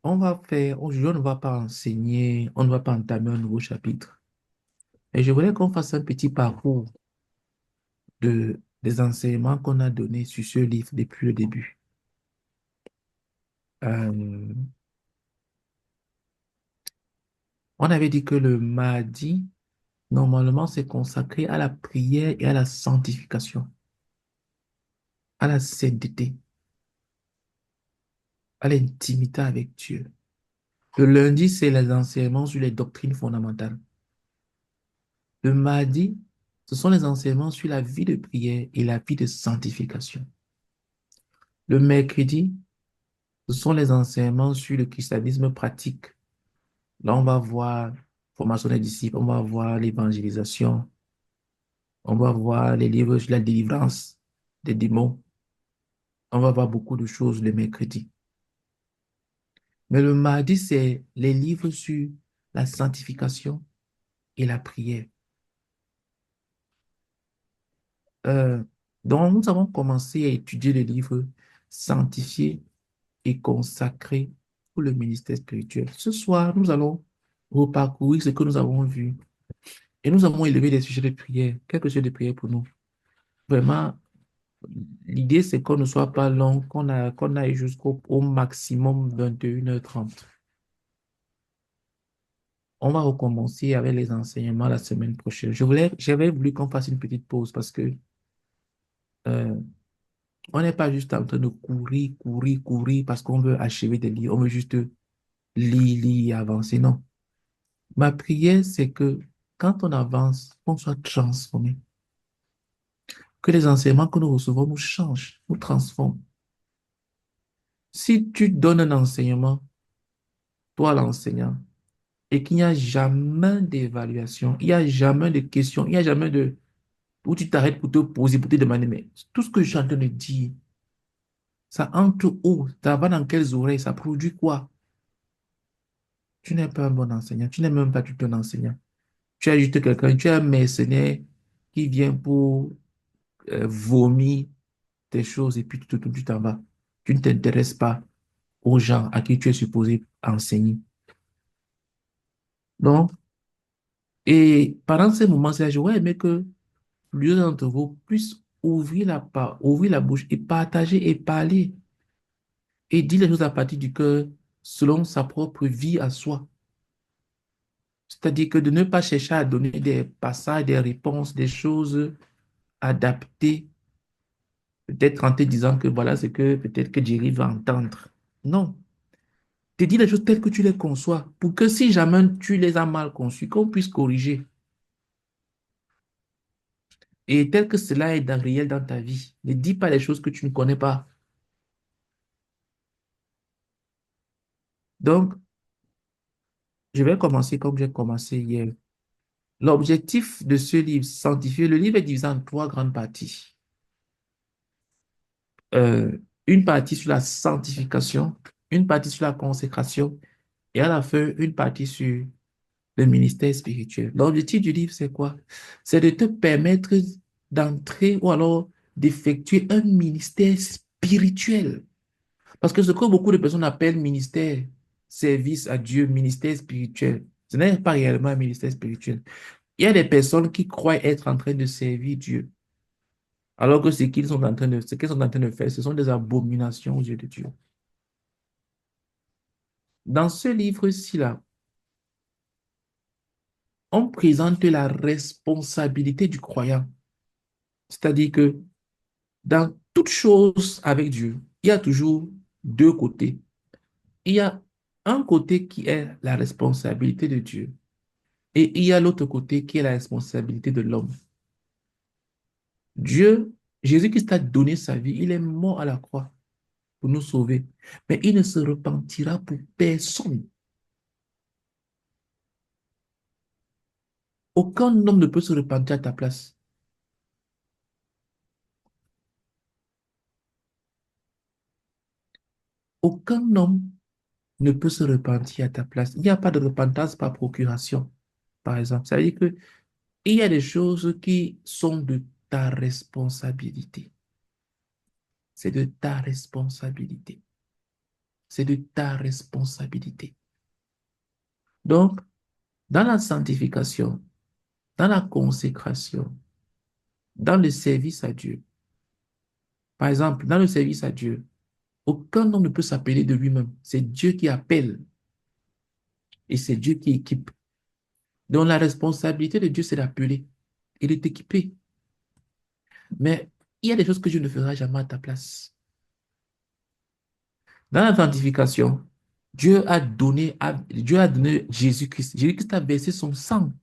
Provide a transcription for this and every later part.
Aujourd'hui, on ne va pas enseigner, on ne va pas entamer un nouveau chapitre. Et je voulais qu'on fasse un petit parcours des enseignements qu'on a donnés sur ce livre depuis le début. Euh, on avait dit que le mardi, normalement, c'est consacré à la prière et à la sanctification, à la sainteté, à l'intimité avec Dieu. Le lundi, c'est les enseignements sur les doctrines fondamentales. Le mardi, ce sont les enseignements sur la vie de prière et la vie de sanctification. Le mercredi, ce sont les enseignements sur le christianisme pratique. Là, on va voir formation des disciples, on va voir l'évangélisation, on va voir les livres sur la délivrance des démons. On va voir beaucoup de choses le mercredi. Mais le mardi, c'est les livres sur la sanctification et la prière. Euh, donc, nous avons commencé à étudier le livre Sanctifié et consacré pour le ministère spirituel. Ce soir, nous allons reparcourir ce que nous avons vu et nous avons élevé des sujets de prière, quelques sujets de prière pour nous. Vraiment, l'idée, c'est qu'on ne soit pas long, qu'on aille jusqu'au au maximum 21h30. On va recommencer avec les enseignements la semaine prochaine. J'avais voulu qu'on fasse une petite pause parce que euh, on n'est pas juste en train de courir, courir, courir parce qu'on veut achever des livres, on veut juste lire, lire, avancer. Non. Ma prière, c'est que quand on avance, on soit transformé. Que les enseignements que nous recevons nous changent, nous transforment. Si tu donnes un enseignement, toi l'enseignant, et qu'il n'y a jamais d'évaluation, il n'y a jamais de questions, il n'y a jamais de où tu t'arrêtes pour te poser, pour te demander, mais tout ce que je suis en train de dire, ça entre où? Ça va dans quelles oreilles? Ça produit quoi? Tu n'es pas un bon enseignant, tu n'es même pas du tout un enseignant. Tu es juste quelqu'un, tu es un mercenaire qui vient pour vomir tes choses et puis tu t'en vas. Tu ne t'intéresses pas aux gens à qui tu es supposé enseigner. Donc, et pendant ces moments-là, j'aurais aimé que plusieurs d'entre vous puissent ouvrir la bouche et partager et parler et dire les choses à partir du cœur selon sa propre vie à soi. C'est-à-dire que de ne pas chercher à donner des passages, des réponses, des choses adaptées, peut-être en te disant que voilà ce que peut-être que Jerry va entendre. Non. Te dis les choses telles que tu les conçois pour que si jamais tu les as mal conçues, qu'on puisse corriger. Et tel que cela est réel dans ta vie, ne dis pas les choses que tu ne connais pas. Donc, je vais commencer comme j'ai commencé hier. L'objectif de ce livre sanctifié, le livre est divisé en trois grandes parties. Euh, une partie sur la sanctification, une partie sur la consécration et à la fin, une partie sur le ministère spirituel. L'objectif du livre, c'est quoi? C'est de te permettre d'entrer ou alors d'effectuer un ministère spirituel. Parce que ce que beaucoup de personnes appellent ministère, service à Dieu, ministère spirituel, ce n'est pas réellement un ministère spirituel. Il y a des personnes qui croient être en train de servir Dieu, alors que ce qu'ils sont en train de faire, ce sont des abominations aux yeux de Dieu. Dans ce livre-ci, là, on présente la responsabilité du croyant. C'est-à-dire que dans toute chose avec Dieu, il y a toujours deux côtés. Il y a un côté qui est la responsabilité de Dieu et il y a l'autre côté qui est la responsabilité de l'homme. Dieu, Jésus-Christ a donné sa vie, il est mort à la croix pour nous sauver, mais il ne se repentira pour personne. Aucun homme ne peut se repentir à ta place. Aucun homme ne peut se repentir à ta place. Il n'y a pas de repentance par procuration, par exemple. Ça veut dire que il y a des choses qui sont de ta responsabilité. C'est de ta responsabilité. c'est de ta responsabilité. Donc, dans la sanctification, dans la consécration, dans le service à Dieu, par exemple, dans le service à Dieu, aucun homme ne peut s'appeler de lui-même. C'est Dieu qui appelle et c'est Dieu qui équipe. Donc, la responsabilité de Dieu, c'est d'appeler et de t'équiper. Mais il y a des choses que Dieu ne fera jamais à ta place. Dans la sanctification, Dieu a donné Jésus-Christ. Jésus-Christ a versé son sang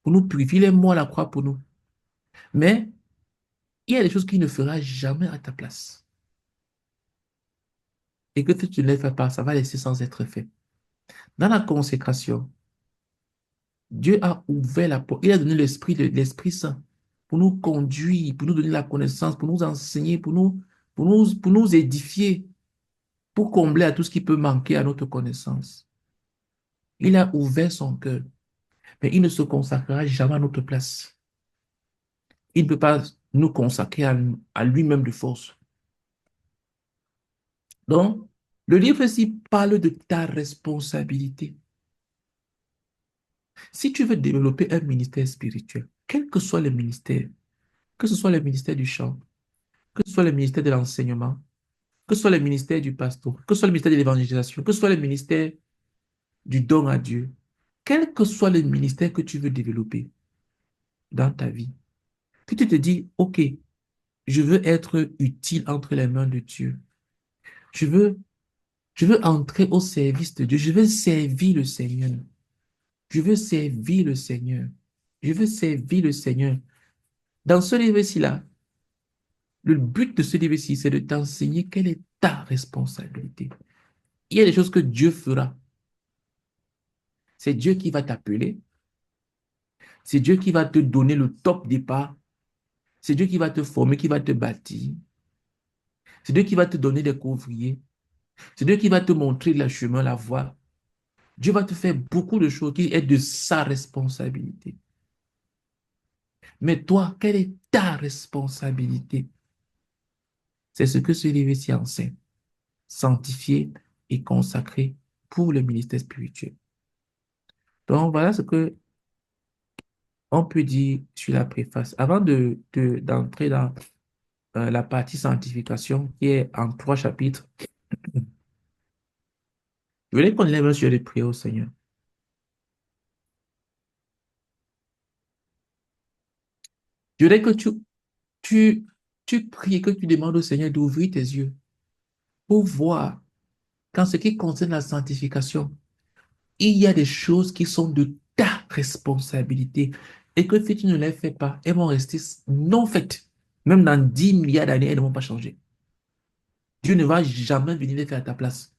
pour nous purifier. Il est mort à la croix pour nous. Mais il y a des choses qu'il ne fera jamais à ta place. Et que tu ne les fais pas, ça va laisser sans être fait. Dans la consécration, Dieu a ouvert la porte. Il a donné l'Esprit Saint pour nous conduire, pour nous donner la connaissance, pour nous enseigner, pour nous édifier, pour combler à tout ce qui peut manquer à notre connaissance. Il a ouvert son cœur, mais il ne se consacrera jamais à notre place. Il ne peut pas nous consacrer à lui-même de force. Donc, le livre ici parle de ta responsabilité. Si tu veux développer un ministère spirituel, quel que soit le ministère, que ce soit le ministère du chant, que ce soit le ministère de l'enseignement, que ce soit le ministère du pasteur, que ce soit le ministère de l'évangélisation, que ce soit le ministère du don à Dieu, quel que soit le ministère que tu veux développer dans ta vie, que tu te dis, OK, je veux être utile entre les mains de Dieu. Je veux, je veux entrer au service de Dieu. Je veux servir le Seigneur. Je veux servir le Seigneur. Je veux servir le Seigneur. Dans ce livre-ci, là, le but de ce livre-ci, c'est de t'enseigner quelle est ta responsabilité. Il y a des choses que Dieu fera. C'est Dieu qui va t'appeler. C'est Dieu qui va te donner le top départ. C'est Dieu qui va te former, qui va te bâtir. C'est Dieu qui va te donner des couvriers. C'est Dieu qui va te montrer le chemin, la voie. Dieu va te faire beaucoup de choses qui est de sa responsabilité. Mais toi, quelle est ta responsabilité? C'est ce que ce livre-ci enseigne. Sanctifié et consacré pour le ministère spirituel. Donc, voilà ce que on peut dire sur la préface. Avant d'entrer dans la partie sanctification qui est en 3 chapitres, je voulais qu'on lève un sujet de prière au Seigneur. Je voudrais que tu, tu pries et que tu demandes au Seigneur d'ouvrir tes yeux pour voir qu'en ce qui concerne la sanctification, il y a des choses qui sont de ta responsabilité et que si tu ne les fais pas, elles vont rester non faites. Même dans 10 milliards d'années, elles ne vont pas changer. Dieu ne va jamais venir les faire à ta place.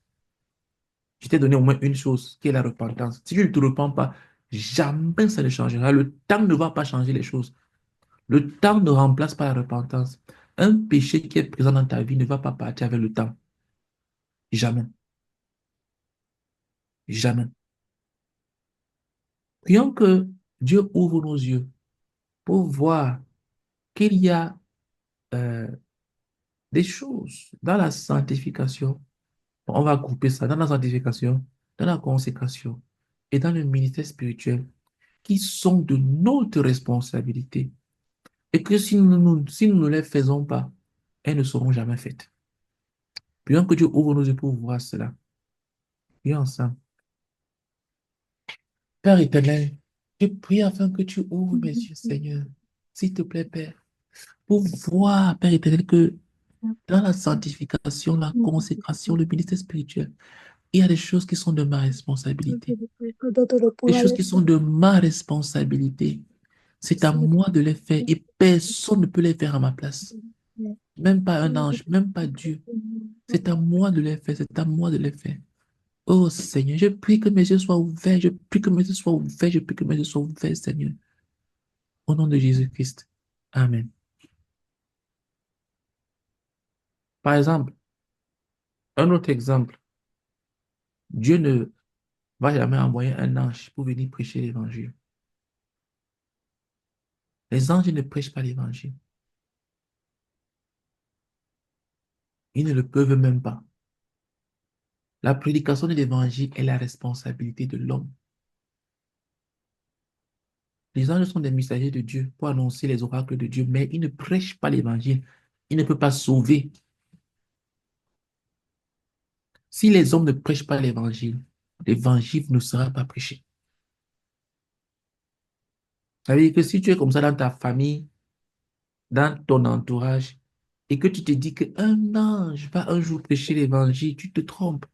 Je t'ai donné au moins une chose, qui est la repentance. Si tu ne te repens pas, jamais ça ne changera. Le temps ne va pas changer les choses. Le temps ne remplace pas la repentance. Un péché qui est présent dans ta vie ne va pas partir avec le temps. Jamais. Jamais. Prions que Dieu ouvre nos yeux pour voir qu'il y a euh, des choses dans la sanctification. On va grouper ça dans la sanctification, dans la consécration et dans le ministère spirituel qui sont de notre responsabilité et que si nous ne les faisons pas, elles ne seront jamais faites. Prions que Dieu ouvre nos yeux pour voir cela. Prions ensemble. Père éternel, je prie afin que tu ouvres mes yeux, Seigneur. S'il te plaît, Père, pour voir, Père éternel, que dans la sanctification, la consécration, le ministère spirituel, il y a des choses qui sont de ma responsabilité. Des choses qui sont de ma responsabilité. C'est à moi de les faire et personne ne peut les faire à ma place. Même pas un ange, même pas Dieu. C'est à moi de les faire, c'est à moi de les faire. Oh Seigneur, je prie que mes yeux soient ouverts, je prie que mes yeux soient ouverts, je prie que mes yeux soient ouverts, Seigneur. Au nom de Jésus-Christ. Amen. Par exemple, un autre exemple, Dieu ne va jamais envoyer un ange pour venir prêcher l'évangile. Les anges ne prêchent pas l'évangile. Ils ne le peuvent même pas. La prédication de l'évangile est la responsabilité de l'homme. Les anges sont des messagers de Dieu pour annoncer les oracles de Dieu, mais ils ne prêchent pas l'évangile. Ils ne peuvent pas sauver. Si les hommes ne prêchent pas l'évangile ne sera pas prêché. Ça veut dire que si tu es comme ça dans ta famille, dans ton entourage, et que tu te dis qu'un ange va un jour prêcher l'évangile, tu te trompes.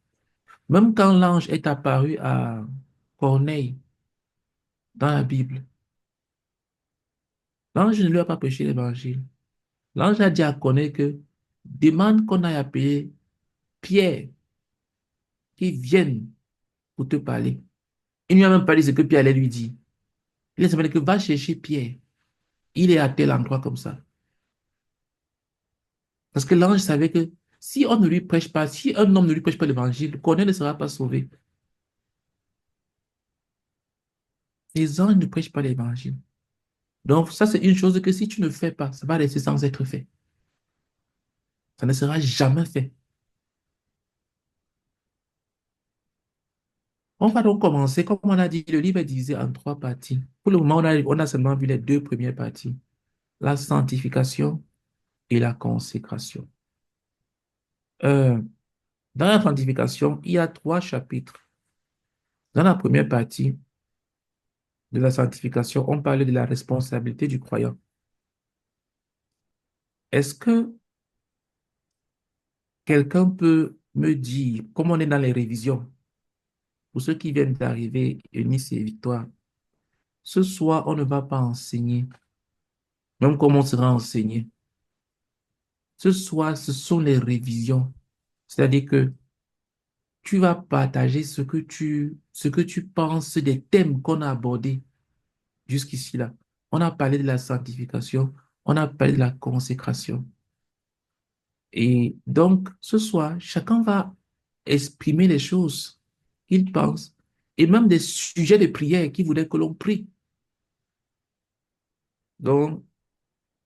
Même quand l'ange est apparu à Corneille dans la Bible, l'ange ne lui a pas prêché l'évangile. L'ange a dit à Corneille que demande qu'on aille appeler Pierre, qui vienne pour te parler. Il ne lui a même pas dit ce que Pierre allait lui dire. Il a dit que va chercher Pierre. Il est à tel endroit comme ça. Parce que l'ange savait que si on ne lui prêche pas, si un homme ne lui prêche pas l'évangile, Corneille ne sera pas sauvé. Les anges ne prêchent pas l'évangile. Donc, ça, c'est une chose que si tu ne fais pas, ça va rester sans être fait. Ça ne sera jamais fait. On va donc commencer, comme on a dit, le livre est divisé en trois parties. Pour le moment, on a seulement vu les deux premières parties, la sanctification et la consécration. Euh, dans la sanctification, il y a trois chapitres. Dans la première partie de la sanctification, on parle de la responsabilité du croyant. Est-ce que quelqu'un peut me dire, comme on est dans les révisions, pour ceux qui viennent d'arriver, Eunice et Victoire, ce soir, on ne va pas enseigner, même comme on sera enseigné. Ce soir, ce sont les révisions. C'est-à-dire que tu vas partager ce que tu penses des thèmes qu'on a abordés jusqu'ici là. On a parlé de la sanctification, on a parlé de la consécration. Et donc, ce soir, chacun va exprimer les choses qu'il pense et même des sujets de prière qu'il voudrait que l'on prie. Donc,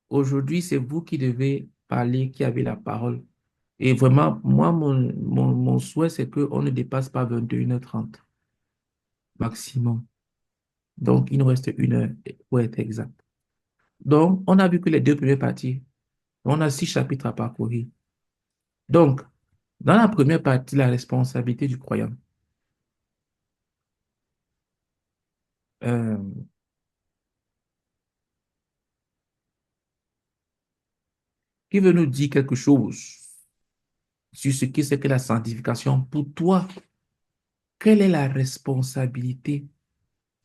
aujourd'hui, c'est vous qui devez parler, qui avez la parole. Et vraiment, moi, mon souhait, c'est qu'on ne dépasse pas 21h30 maximum. Donc, il nous reste 1 heure pour être exact. Donc, on a vu que les deux premières parties, on a 6 chapitres à parcourir. Donc, dans la première partie, la responsabilité du croyant, euh, qui veut nous dire quelque chose sur ce qui c'est que la sanctification pour toi? Quelle est la responsabilité?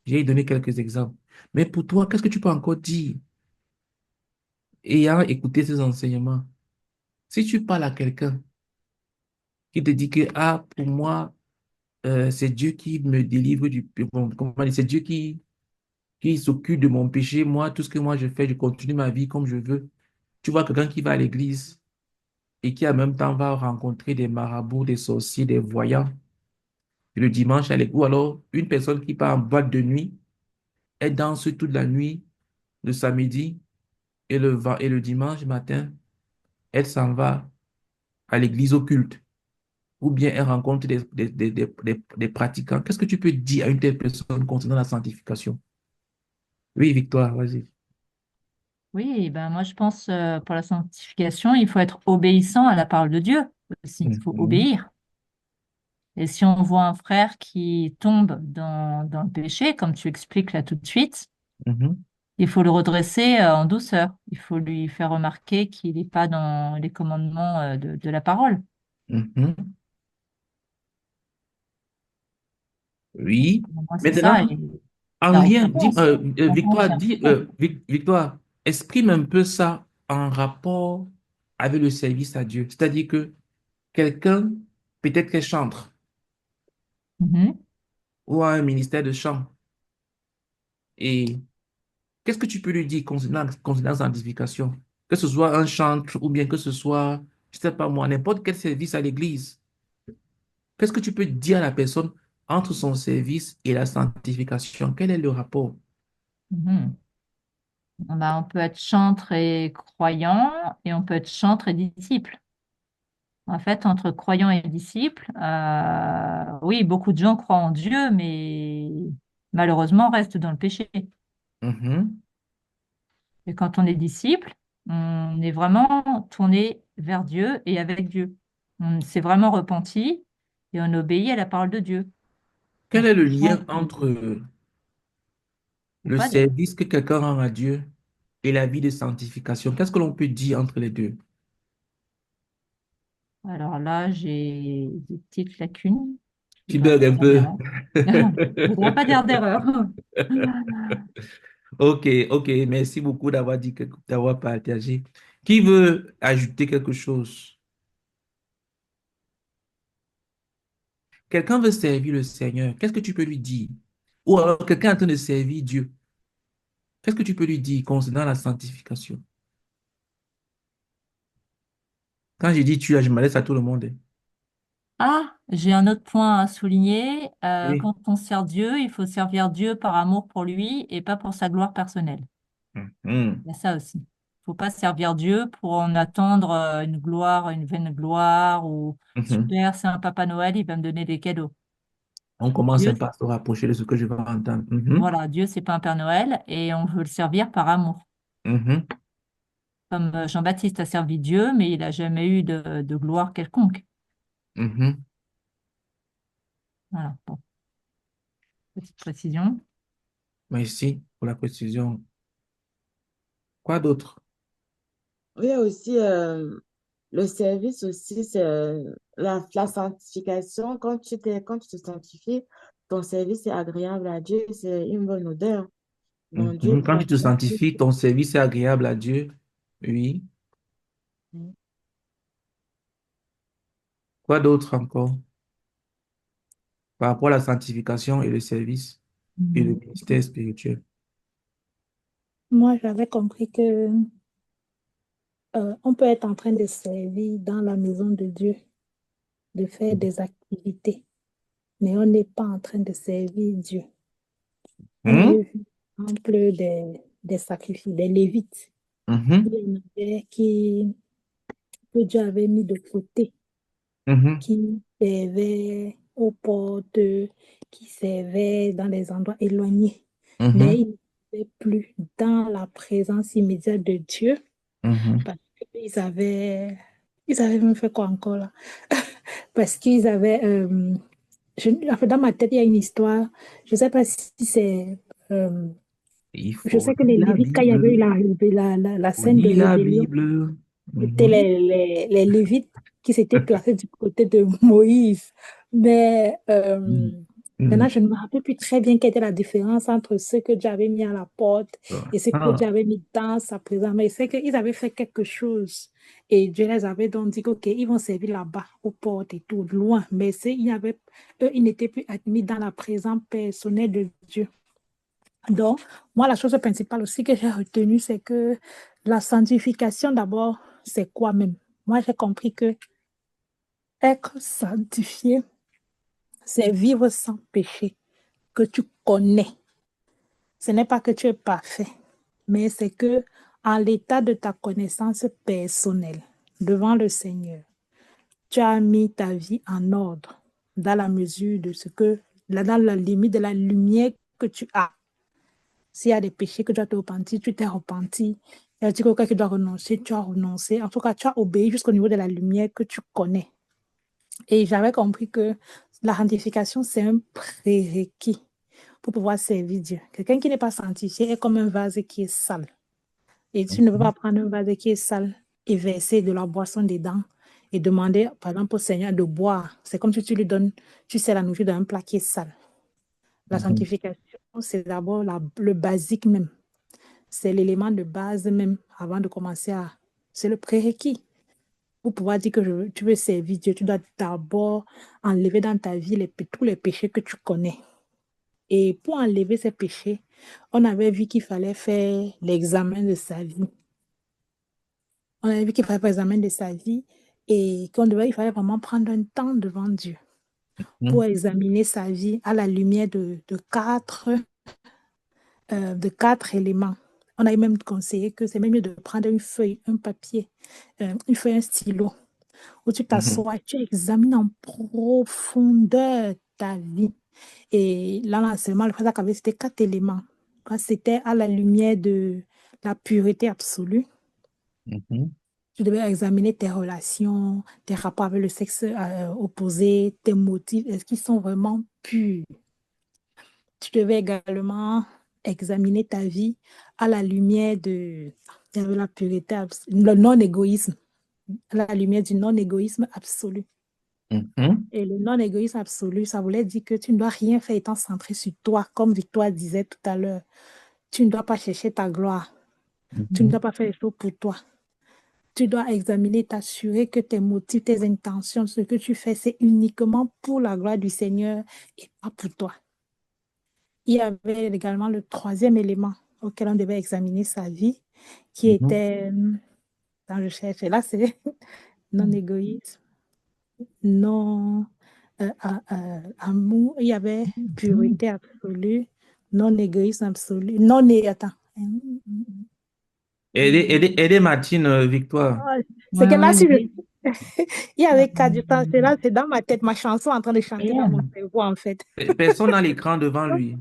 J'ai donné quelques exemples. Mais pour toi, qu'est-ce que tu peux encore dire ayant écouté ces enseignements? Si tu parles à quelqu'un qui te dit que, ah, pour moi, c'est Dieu qui me délivre bon, comment dire, c'est Dieu qui s'occupe de mon péché. Moi, tout ce que moi je fais, je continue ma vie comme je veux. Tu vois quelqu'un qui va à l'église et qui en même temps va rencontrer des marabouts, des sorciers, des voyants le dimanche à l'église. Ou alors une personne qui part en boîte de nuit, elle danse toute la nuit, le samedi et le dimanche matin, elle s'en va à l'église au culte. Ou bien elle rencontre des pratiquants. Qu'est-ce que tu peux dire à une telle personne concernant la sanctification? Oui, Victoire, vas-y. Oui, ben moi je pense pour la sanctification, il faut être obéissant à la parole de Dieu aussi. Il faut Mhm, obéir. Et si on voit un frère qui tombe dans le péché, comme tu expliques là tout de suite, mhm, il faut le redresser en douceur. Il faut lui faire remarquer qu'il n'est pas dans les commandements de la parole. mhm. Oui. Pour moi, c'est Maintenant, ça. Et en la lien, repentance. Victoire, Repentance et action. Victoire, exprime un peu ça en rapport avec le service à Dieu. C'est-à-dire que quelqu'un, peut-être qu'elle chantre Mhm. ou a un ministère de chant. Et qu'est-ce que tu peux lui dire concernant sa sanctification? Que ce soit un chantre ou bien que ce soit, je sais pas moi, n'importe quel service à l'église. Qu'est-ce que tu peux dire à la personne entre son service et la sanctification? Quel est le rapport? Mhm. Ben, on peut être chantre et croyant et on peut être chantre et disciple. En fait, entre croyants et disciples, oui, beaucoup de gens croient en Dieu, mais malheureusement restent dans le péché. Mhm. Et quand on est disciple, on est vraiment tourné vers Dieu et avec Dieu. On s'est vraiment repenti et on obéit à la parole de Dieu. On Quel est le change lien entre ou le pas d'ailleurs. service que quelqu'un rend à Dieu et la vie de sanctification? Qu'est-ce que l'on peut dire entre les deux? Alors là, j'ai des petites lacunes. Je Tu voudrais bugs pas un dire peu. d'erreur. Je voudrais pas dire d'erreur. Ok, ok, merci beaucoup d'avoir partagé. Qui veut ajouter quelque chose? Quelqu'un veut servir le Seigneur. Qu'est-ce que tu peux lui dire? Ou alors quelqu'un est en train de servir Dieu. Qu'est-ce que tu peux lui dire concernant la sanctification? Quand je dis tu, là, je m'adresse à tout le monde. Ah, j'ai un autre point à souligner. Oui. Quand on sert Dieu, il faut servir Dieu par amour pour lui et pas pour sa gloire personnelle. Mhm. Il y a ça aussi. Il faut pas servir Dieu pour en attendre une gloire, une vaine gloire ou Mhm. super, c'est un Papa Noël, il va me donner des cadeaux. On commence Dieu, un peu à se rapprocher de ce que je vais entendre. Mhm. voilà, Dieu, c'est pas un Père Noël et on veut le servir par amour. Mhm. Comme Jean-Baptiste a servi Dieu, mais il n'a jamais eu de gloire quelconque. Mhm. Voilà, bon, petite précision. Merci pour la précision. Quoi d'autre? Oui, aussi, le service aussi, c'est la sanctification. Quand tu te sanctifies, ton service est agréable à Dieu, c'est une bonne odeur. Donc, Dieu Mhm. Quand tu te t'apprécie. sanctifies, ton service est agréable à Dieu. Oui. Quoi d'autre encore par rapport à la sanctification et le service et le Mhm. ministère spirituel? Moi, j'avais compris que on peut être en train de servir dans la maison de Dieu, de faire des activités, mais on n'est pas en train de servir Dion. On Hmm? avait vu l'exemple des sacrifices, des Lévites. Il Mhm. y en avait que Dieu avait mis de côté, Mhm. qui servaient aux portes, qui servaient dans des endroits éloignés, mais Mhm. ils n'étaient plus dans la présence immédiate de Dieu Mhm. parce ils avaient même fait quoi encore là? Parce qu'ils avaient, en fait, dans ma tête, il y a une histoire, je ne sais pas si c'est, euh, Il je faut sais que lire les la Lévites, quand il y avait eu Bible. la Faut scène de lire la rébellion, Bible. c'était Mhm. les Lévites qui s'étaient placés du côté de Moïse. Mais Mhm. maintenant, Mhm. je ne me rappelle plus très bien quelle était la différence entre ceux que Dieu avait mis à la porte et ceux que Dieu Ah. avait mis dans sa présence. Mais c'est qu'ils avaient fait quelque chose. Et Dieu les avait donc dit OK, ils vont servir là-bas, aux portes et tout, loin. Mais eux, ils n'étaient plus admis dans la présence personnelle de Dieu. Donc, moi, la chose principale aussi que j'ai retenue, c'est que la sanctification, d'abord, c'est quoi même? Moi, j'ai compris que être sanctifié, c'est vivre sans péché, que tu connais. Ce n'est pas que tu es parfait, mais c'est que en l'état de ta connaissance personnelle devant le Seigneur, tu as mis ta vie en ordre dans la mesure de ce que, dans la limite de la lumière que tu as. S'il y a des péchés que tu dois te repentir, tu t'es repenti. Il y a des trucs auxquels tu dois renoncer, tu as renoncé. En tout cas, tu as obéi jusqu'au niveau de la lumière que tu connais. Et j'avais compris que la sanctification, c'est un prérequis pour pouvoir servir Dieu. Quelqu'un qui n'est pas sanctifié est comme un vase qui est sale. Et tu ne peux pas prendre un vase qui est sale et verser de la boisson dedans et demander, par exemple, au Seigneur de boire. C'est comme si tu lui donnes, tu sais, la nourriture d'un plat qui est sale. La Mhm. sanctification, c'est d'abord le basique même. C'est l'élément de base même avant de commencer à... C'est le prérequis. Pour pouvoir dire que tu veux servir Dieu, tu dois d'abord enlever dans ta vie tous les péchés que tu connais. Et pour enlever ces péchés, on avait vu qu'il fallait faire l'examen de sa vie. On avait vu qu'il fallait faire l'examen de sa vie et il fallait vraiment prendre un temps devant Dieu pour Mhm. examiner sa vie à la lumière de quatre éléments. On a même conseillé que c'est même mieux de prendre une feuille, un papier, une feuille, un stylo, où tu Mhm. t'assois, tu examines en profondeur ta vie. Et là, l'enseignement, le frère avait cité 4 éléments. C'était à la lumière de la pureté absolue. Mhm. Tu devais examiner tes relations, tes rapports avec le sexe opposé, tes motifs, est-ce qu'ils sont vraiment purs? Tu devais également examiner ta vie à la lumière de la pureté, le non-égoïsme, à la lumière du non-égoïsme absolu. Mhm. Et le non-égoïsme absolu, ça voulait dire que tu ne dois rien faire étant centré sur toi, comme Victoire disait tout à l'heure. Tu ne dois pas chercher ta gloire. Tu ne Mhm. dois pas faire les choses pour toi. Tu dois examiner, t'assurer que tes motifs, tes intentions, ce que tu fais, c'est uniquement pour la gloire du Seigneur et pas pour toi. Il y avait également le troisième élément auquel on devait examiner sa vie, qui Mhm. était, dans je cherche, et là c'est non-égoïsme, non amour, il y avait pureté absolue, non-égoïsme absolu, attends. Aidez Martine, Victoire. Ah, c'est Ouais, que là, ouais, si oui. il y avait 4 du temps, c'est là, c'est dans ma tête, ma chanson en train de chanter dans mon Yeah. cerveau, en fait. Personne n'a l'écran devant lui.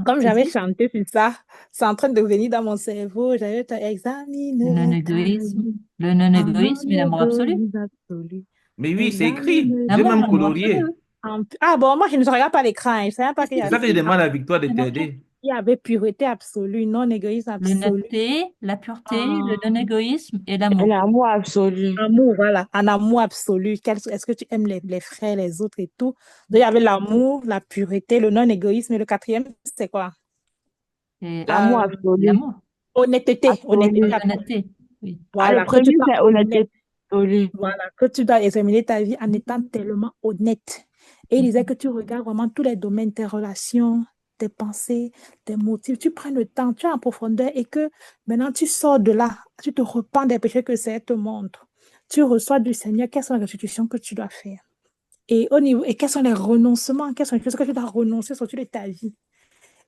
Comme j'avais Si, chanté sur ça, c'est en train de venir dans mon cerveau, j'avais le examine ta non-égoïsme. vie Le en non-égoïsme et l'amour absolu. non-égoïsme absolu. Mais oui, c'est écrit. Examine J'ai L'amour, même ta l'amour absolu, colorié. oui. Ah bon, moi je ne regarde pas l'écran, je ne savais pas Si, qu'il y si, C'est avait, ça si, que je si. demande à Victoire de C'est marqué. t'aider. il y avait pureté absolue, non-égoïsme absolu. L'honnêteté, la pureté, le En non-égoïsme et Et l'amour. l'amour absolu. amour, voilà, en amour absolu. Est-ce que tu aimes les frères, les autres et tout? Donc il y avait l'amour, la pureté, le non-égoïsme. Et le quatrième, c'est quoi? Et L'amour absolu. l'amour. Honnêteté, honnêteté Absolu. absolue. L'honnêteté. Oui. Ah, le Voilà, que tu premier, sois c'est honnête. honnêteté absolue. Voilà, que tu dois examiner ta vie en étant tellement honnête. Et il disait que tu regardes vraiment tous les domaines, tes relations, tes pensées, tes motifs. Tu prends le temps, tu es en profondeur et que maintenant tu sors de là, tu te repens des péchés que c'est te montre. Tu reçois du Seigneur quelles sont les restitutions que tu dois faire. Et au niveau, et quels sont les renoncements, quelles sont les choses que tu dois renoncer sur de ta vie.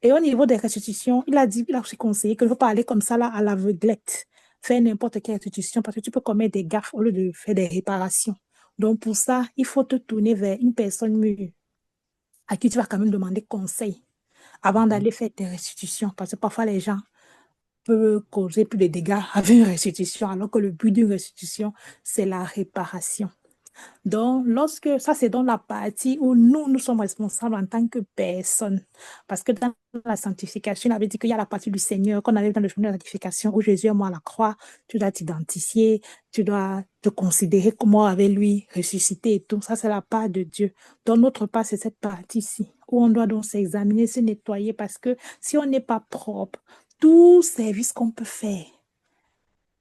Et au niveau des restitutions, il a aussi conseillé que ne faut pas aller comme ça là à l'aveuglette, faire n'importe quelle restitution parce que tu peux commettre des gaffes au lieu de faire des réparations. Donc pour ça, il faut te tourner vers une personne mûre à qui tu vas quand même demander conseil avant d'aller faire tes restitutions parce que parfois les gens peuvent causer plus de dégâts avec une restitution alors que le but d'une restitution, c'est la réparation. Donc, ça, c'est dans la partie où nous sommes responsables en tant que personne. Parce que dans la sanctification, il avait dit qu'il y a la partie du Seigneur, qu'on arrive dans le chemin de la sanctification, où Jésus est mort à la croix, tu dois t'identifier, tu dois te considérer comme mort avec lui, ressuscité et tout. Ça, c'est la part de Dieu. Dans notre part, c'est cette partie-ci, où on doit donc s'examiner, se nettoyer, parce que si on n'est pas propre, tout service qu'on peut faire,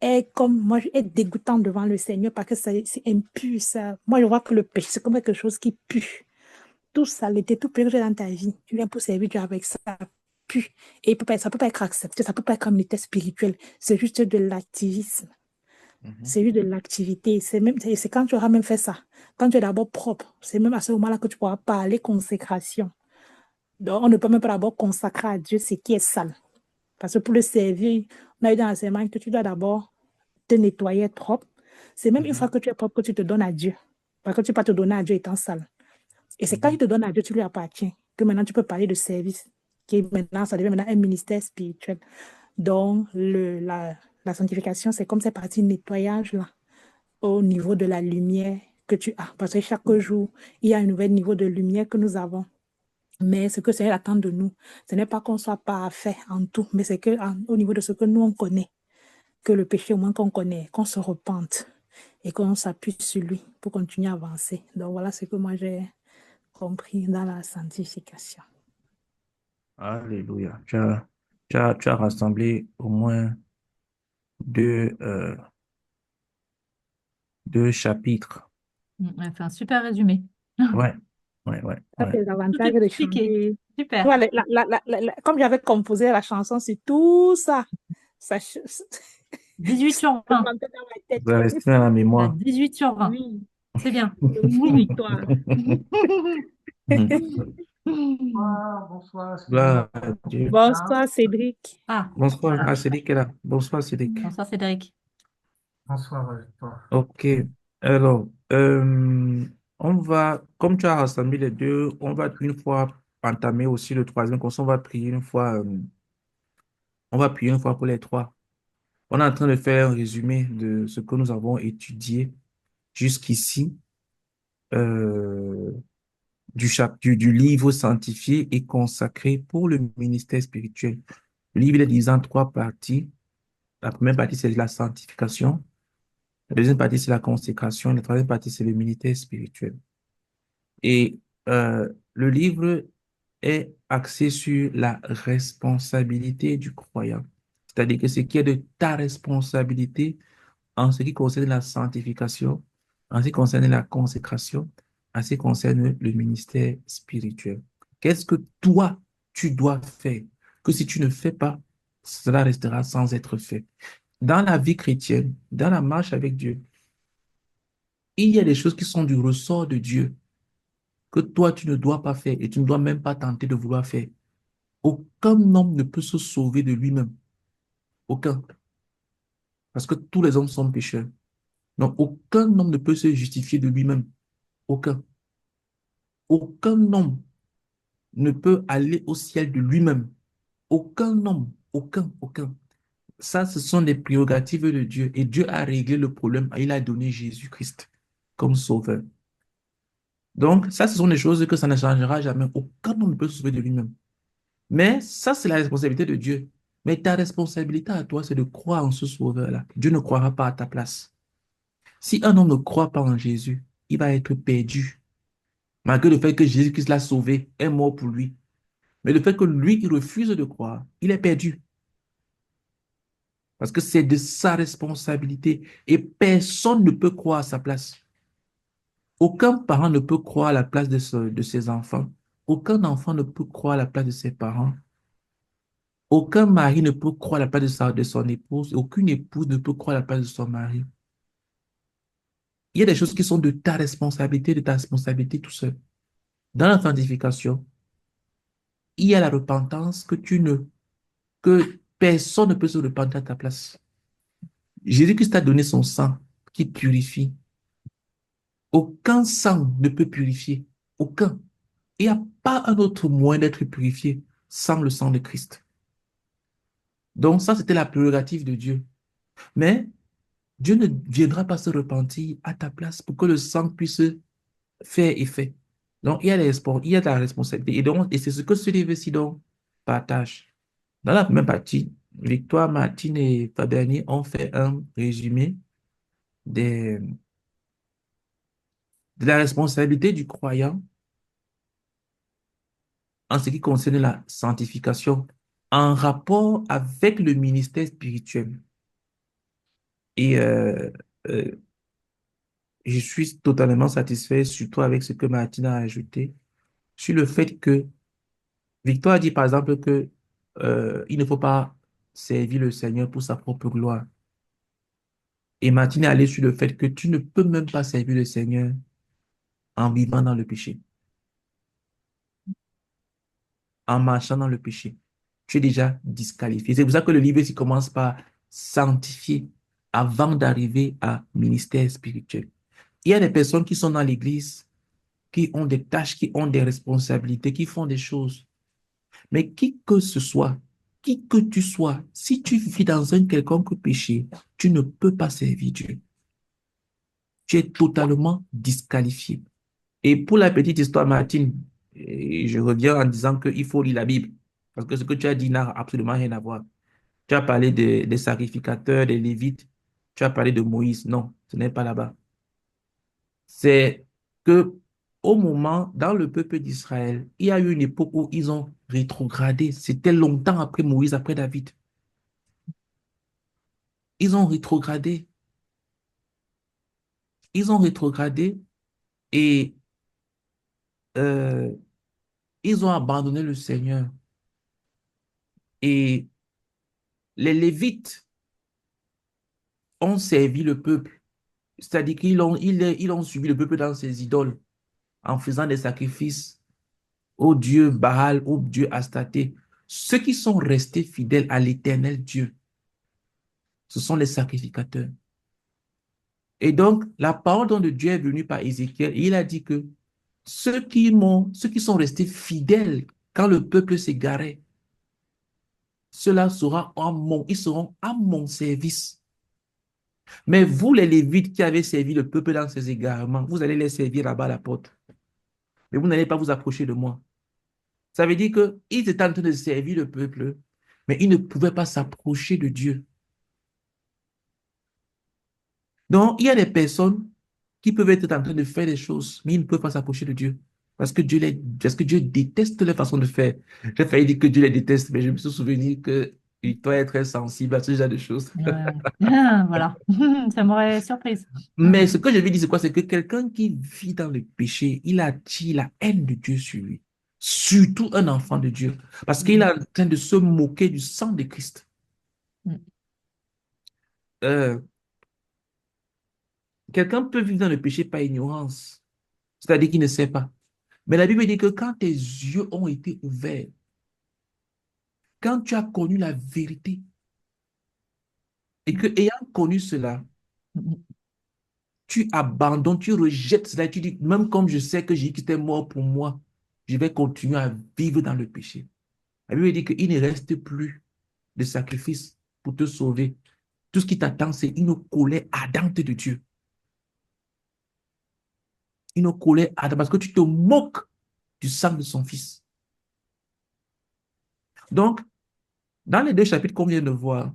est comme moi, est dégoûtant devant le Seigneur parce que c'est impur, ça. Moi, je vois que le péché, c'est comme quelque chose qui pue. Tout saleté, tout péché dans ta vie, tu viens pour servir Dieu avec ça, pue. Et ça peut pas être accepté, ça peut pas être comme une unité spirituelle. C'est juste de l'activisme. Mhm. C'est juste de l'activité. C'est quand tu auras même fait ça. Quand tu es d'abord propre, c'est même à ce moment-là que tu pourras parler consécration. Donc, on ne peut même pas d'abord consacrer à Dieu ce qui est sale. Parce que pour le servir, on a eu dans l'enseignement que tu dois d'abord te nettoyer, être propre. C'est même une fois Mhm. que tu es propre que tu te donnes à Dieu. Parce que tu ne peux pas te donner à Dieu étant sale. Et c'est quand Mhm. tu te donnes à Dieu, tu lui appartiens, que maintenant tu peux parler de service, qui est maintenant, ça devient maintenant un ministère spirituel. Donc, la sanctification, c'est comme cette partie nettoyage-là, au niveau de la lumière que tu as. Parce que chaque jour, il y a un nouvel niveau de lumière que nous avons. Mais ce que c'est attend de nous, ce n'est pas qu'on soit parfait en tout, mais c'est qu'au niveau de ce que nous, on connaît, que le péché au moins qu'on connaît, qu'on se repente et qu'on s'appuie sur lui pour continuer à avancer. Donc voilà ce que moi j'ai compris dans la sanctification. Alléluia. Tu as rassemblé au moins deux, euh, deux chapitres. Enfin, super résumé. Ouais, ouais, ouais, Ça, ouais. c'est Tout est l'avantage de expliqué. chanter. Super. Voilà, comme j'avais composé la chanson sur tout ça, ça 18 sur je 20. montait dans ma tête. Vous avez resté dans la À mémoire. 18 sur 20. Oui, C'est bien. oui, Victoire. Bonsoir, Gloire excusez-moi. à Dieu. Bonsoir, Cédric. Ah, Bonsoir. Ah, Cédric est là. Bonsoir, Cédric. bonsoir Cédric. Bonsoir, Victoire. Ok. Alors, on va, comme tu as rassemblé les deux, on va une fois entamer aussi le troisième conseil, on va prier une fois pour les trois. On est en train de faire un résumé de ce que nous avons étudié jusqu'ici, euh, du livre sanctifié et consacré pour le ministère spirituel. Le livre il est divisé en trois parties. La première partie, c'est la sanctification. La deuxième partie, c'est la consécration. La troisième partie, c'est le ministère spirituel. Et le livre est axé sur la responsabilité du croyant. C'est-à-dire que ce qui est de ta responsabilité en ce qui concerne la sanctification, en ce qui concerne la consécration, en ce qui concerne le ministère spirituel. Qu'est-ce que toi, tu dois faire? Que si tu ne fais pas, cela restera sans être fait. Dans la vie chrétienne, dans la marche avec Dieu, il y a des choses qui sont du ressort de Dieu que toi, tu ne dois pas faire et tu ne dois même pas tenter de vouloir faire. Aucun homme ne peut se sauver de lui-même. Aucun. Parce que tous les hommes sont pécheurs. Donc, aucun homme ne peut se justifier de lui-même. Aucun. Aucun homme ne peut aller au ciel de lui-même. Aucun homme. Aucun. Ça, ce sont des prérogatives de Dieu. Et Dieu a réglé le problème. Il a donné Jésus-Christ comme sauveur. Donc, ça, ce sont des choses que ça ne changera jamais. Aucun homme ne peut se sauver de lui-même. Mais ça, c'est la responsabilité de Dieu. Mais ta responsabilité à toi, c'est de croire en ce sauveur-là. Dieu ne croira pas à ta place. Si un homme ne croit pas en Jésus, il va être perdu. Malgré le fait que Jésus-Christ l'a sauvé, est mort pour lui. Mais le fait que lui, il refuse de croire, il est perdu. Parce que c'est de sa responsabilité. Et personne ne peut croire à sa place. Aucun parent ne peut croire à la place de ses enfants. Aucun enfant ne peut croire à la place de ses parents. Aucun mari ne peut croire à la place de son épouse. Aucune épouse ne peut croire à la place de son mari. Il y a des choses qui sont de ta responsabilité tout seul. Dans la sanctification, il y a la repentance que personne ne peut se repentir à ta place. Jésus-Christ a donné son sang qui purifie. Aucun sang ne peut purifier. Aucun. Il n'y a pas un autre moyen d'être purifié sans le sang de Christ. Donc ça, c'était la prérogative de Dieu. Mais Dieu ne viendra pas se repentir à ta place pour que le sang puisse faire effet. Donc, il y a de la responsabilité. Et c'est ce que ce livre-ci donc partage. Dans la première partie, Victoire, Martine et Fabiani ont fait un résumé des, de la responsabilité du croyant en ce qui concerne la sanctification en rapport avec le ministère spirituel. Et euh, je suis totalement satisfait, surtout avec ce que Martine a ajouté, sur le fait que Victoire dit par exemple que il ne faut pas servir le Seigneur pour sa propre gloire. Et Martine est allée sur le fait que tu ne peux même pas servir le Seigneur en vivant dans le péché, en marchant dans le péché. Tu es déjà disqualifié. C'est pour ça que le livre ici commence par sanctifier avant d'arriver à ministère spirituel. Il y a des personnes qui sont dans l'église, qui ont des tâches, qui ont des responsabilités, qui font des choses. Mais qui que ce soit, qui que tu sois, si tu vis dans un quelconque péché, tu ne peux pas servir Dieu. Tu es totalement disqualifié. Et pour la petite histoire, Martine, et je reviens en disant qu'il faut lire la Bible. Parce que ce que tu as dit n'a absolument rien à voir. Tu as parlé des sacrificateurs, des Lévites. Tu as parlé de Moïse. Non, ce n'est pas là-bas. C'est que au moment, dans le peuple d'Israël, il y a eu une époque où ils ont rétrogradé. C'était longtemps après Moïse, après David. Ils ont rétrogradé. Ils ont rétrogradé et euh, ils ont abandonné le Seigneur. Et les Lévites ont servi le peuple. C'est-à-dire ils ont suivi le peuple dans ses idoles en faisant des sacrifices au dieu Baal, au dieu Astarté. Ceux qui sont restés fidèles à l'éternel Dieu, ce sont les sacrificateurs. Et donc, la parole de Dieu est venue par Ézéchiel et il a dit que ceux qui sont restés fidèles quand le peuple s'égarait, ceux-là ils seront à mon service. Mais vous, les Lévites qui avez servi le peuple dans ces égarements, vous allez les servir là-bas à la porte. Mais vous n'allez pas vous approcher de moi. Ça veut dire qu'ils étaient en train de servir le peuple, mais ils ne pouvaient pas s'approcher de Dieu. Donc, il y a des personnes qui peuvent être en train de faire des choses, mais ils ne peuvent pas s'approcher de Dieu. Parce que Dieu déteste leur façon de faire. J'ai failli dire que Dieu les déteste, mais je me suis souvenu qu'il doit être très sensible à ce genre de choses. Voilà, ça m'aurait surprise. Mais ce que je veux dire, c'est quoi? C'est que quelqu'un qui vit dans le péché, il attire la haine de Dieu sur lui. Surtout un enfant de Dieu. Parce qu'il est Mm. en train de se moquer du sang de Christ. Mm. Euh, Quelqu'un peut vivre dans le péché par ignorance, c'est-à-dire qu'il ne sait pas. Mais la Bible dit que quand tes yeux ont été ouverts, quand tu as connu la vérité, et que ayant connu cela, Mm. tu abandonnes, tu rejettes cela, tu dis, même comme je sais que Jésus était mort pour moi, je vais continuer à vivre dans le péché. La Bible dit qu'il ne reste plus de sacrifice pour te sauver. Tout ce qui t'attend, c'est une colère ardente de Dieu. Une colère ardente parce que tu te moques du sang de son fils. Donc, dans les deux chapitres qu'on vient de voir,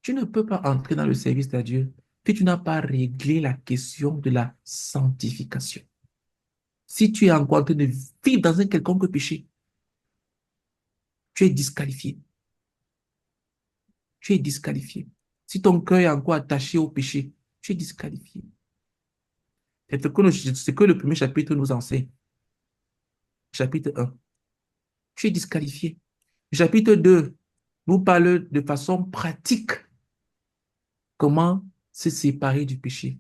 tu ne peux pas entrer dans le service de Dieu si tu n'as pas réglé la question de la sanctification. Si tu es encore en train de vivre dans un quelconque péché, tu es disqualifié. Tu es disqualifié. Si ton cœur est encore attaché au péché, tu es disqualifié. C'est ce que le premier chapitre nous enseigne. Chapitre 1. Tu es disqualifié. Chapitre 2 nous parle de façon pratique comment se séparer du péché.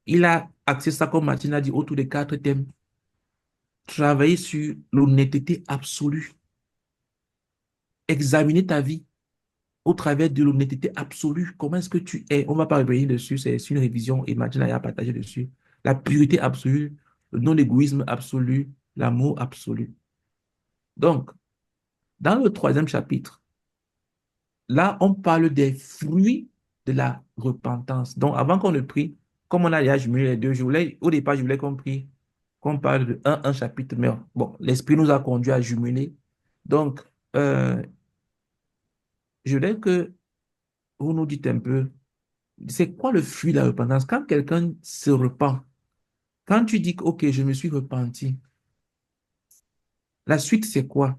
Il a axé ça, comme Martine a dit, autour des 4 thèmes. Travailler sur l'honnêteté absolue. Examiner ta vie au travers de l'honnêteté absolue. Comment est-ce que tu es? On ne va pas revenir dessus, c'est une révision et Martine a partagé dessus. La pureté absolue, le non-égoïsme absolu, l'amour absolu. Donc, dans le troisième chapitre, là, on parle des fruits de la repentance. Donc, avant qu'on ne prie, comme on a déjà jumelé les deux, au départ, je voulais qu'on parle de un chapitre, mais bon, l'Esprit nous a conduit à jumeler. Donc, euh, je voulais que vous nous dites un peu, c'est quoi le fruit de la repentance? Quand quelqu'un se repent, quand tu dis que, OK, je me suis repenti, la suite, c'est quoi?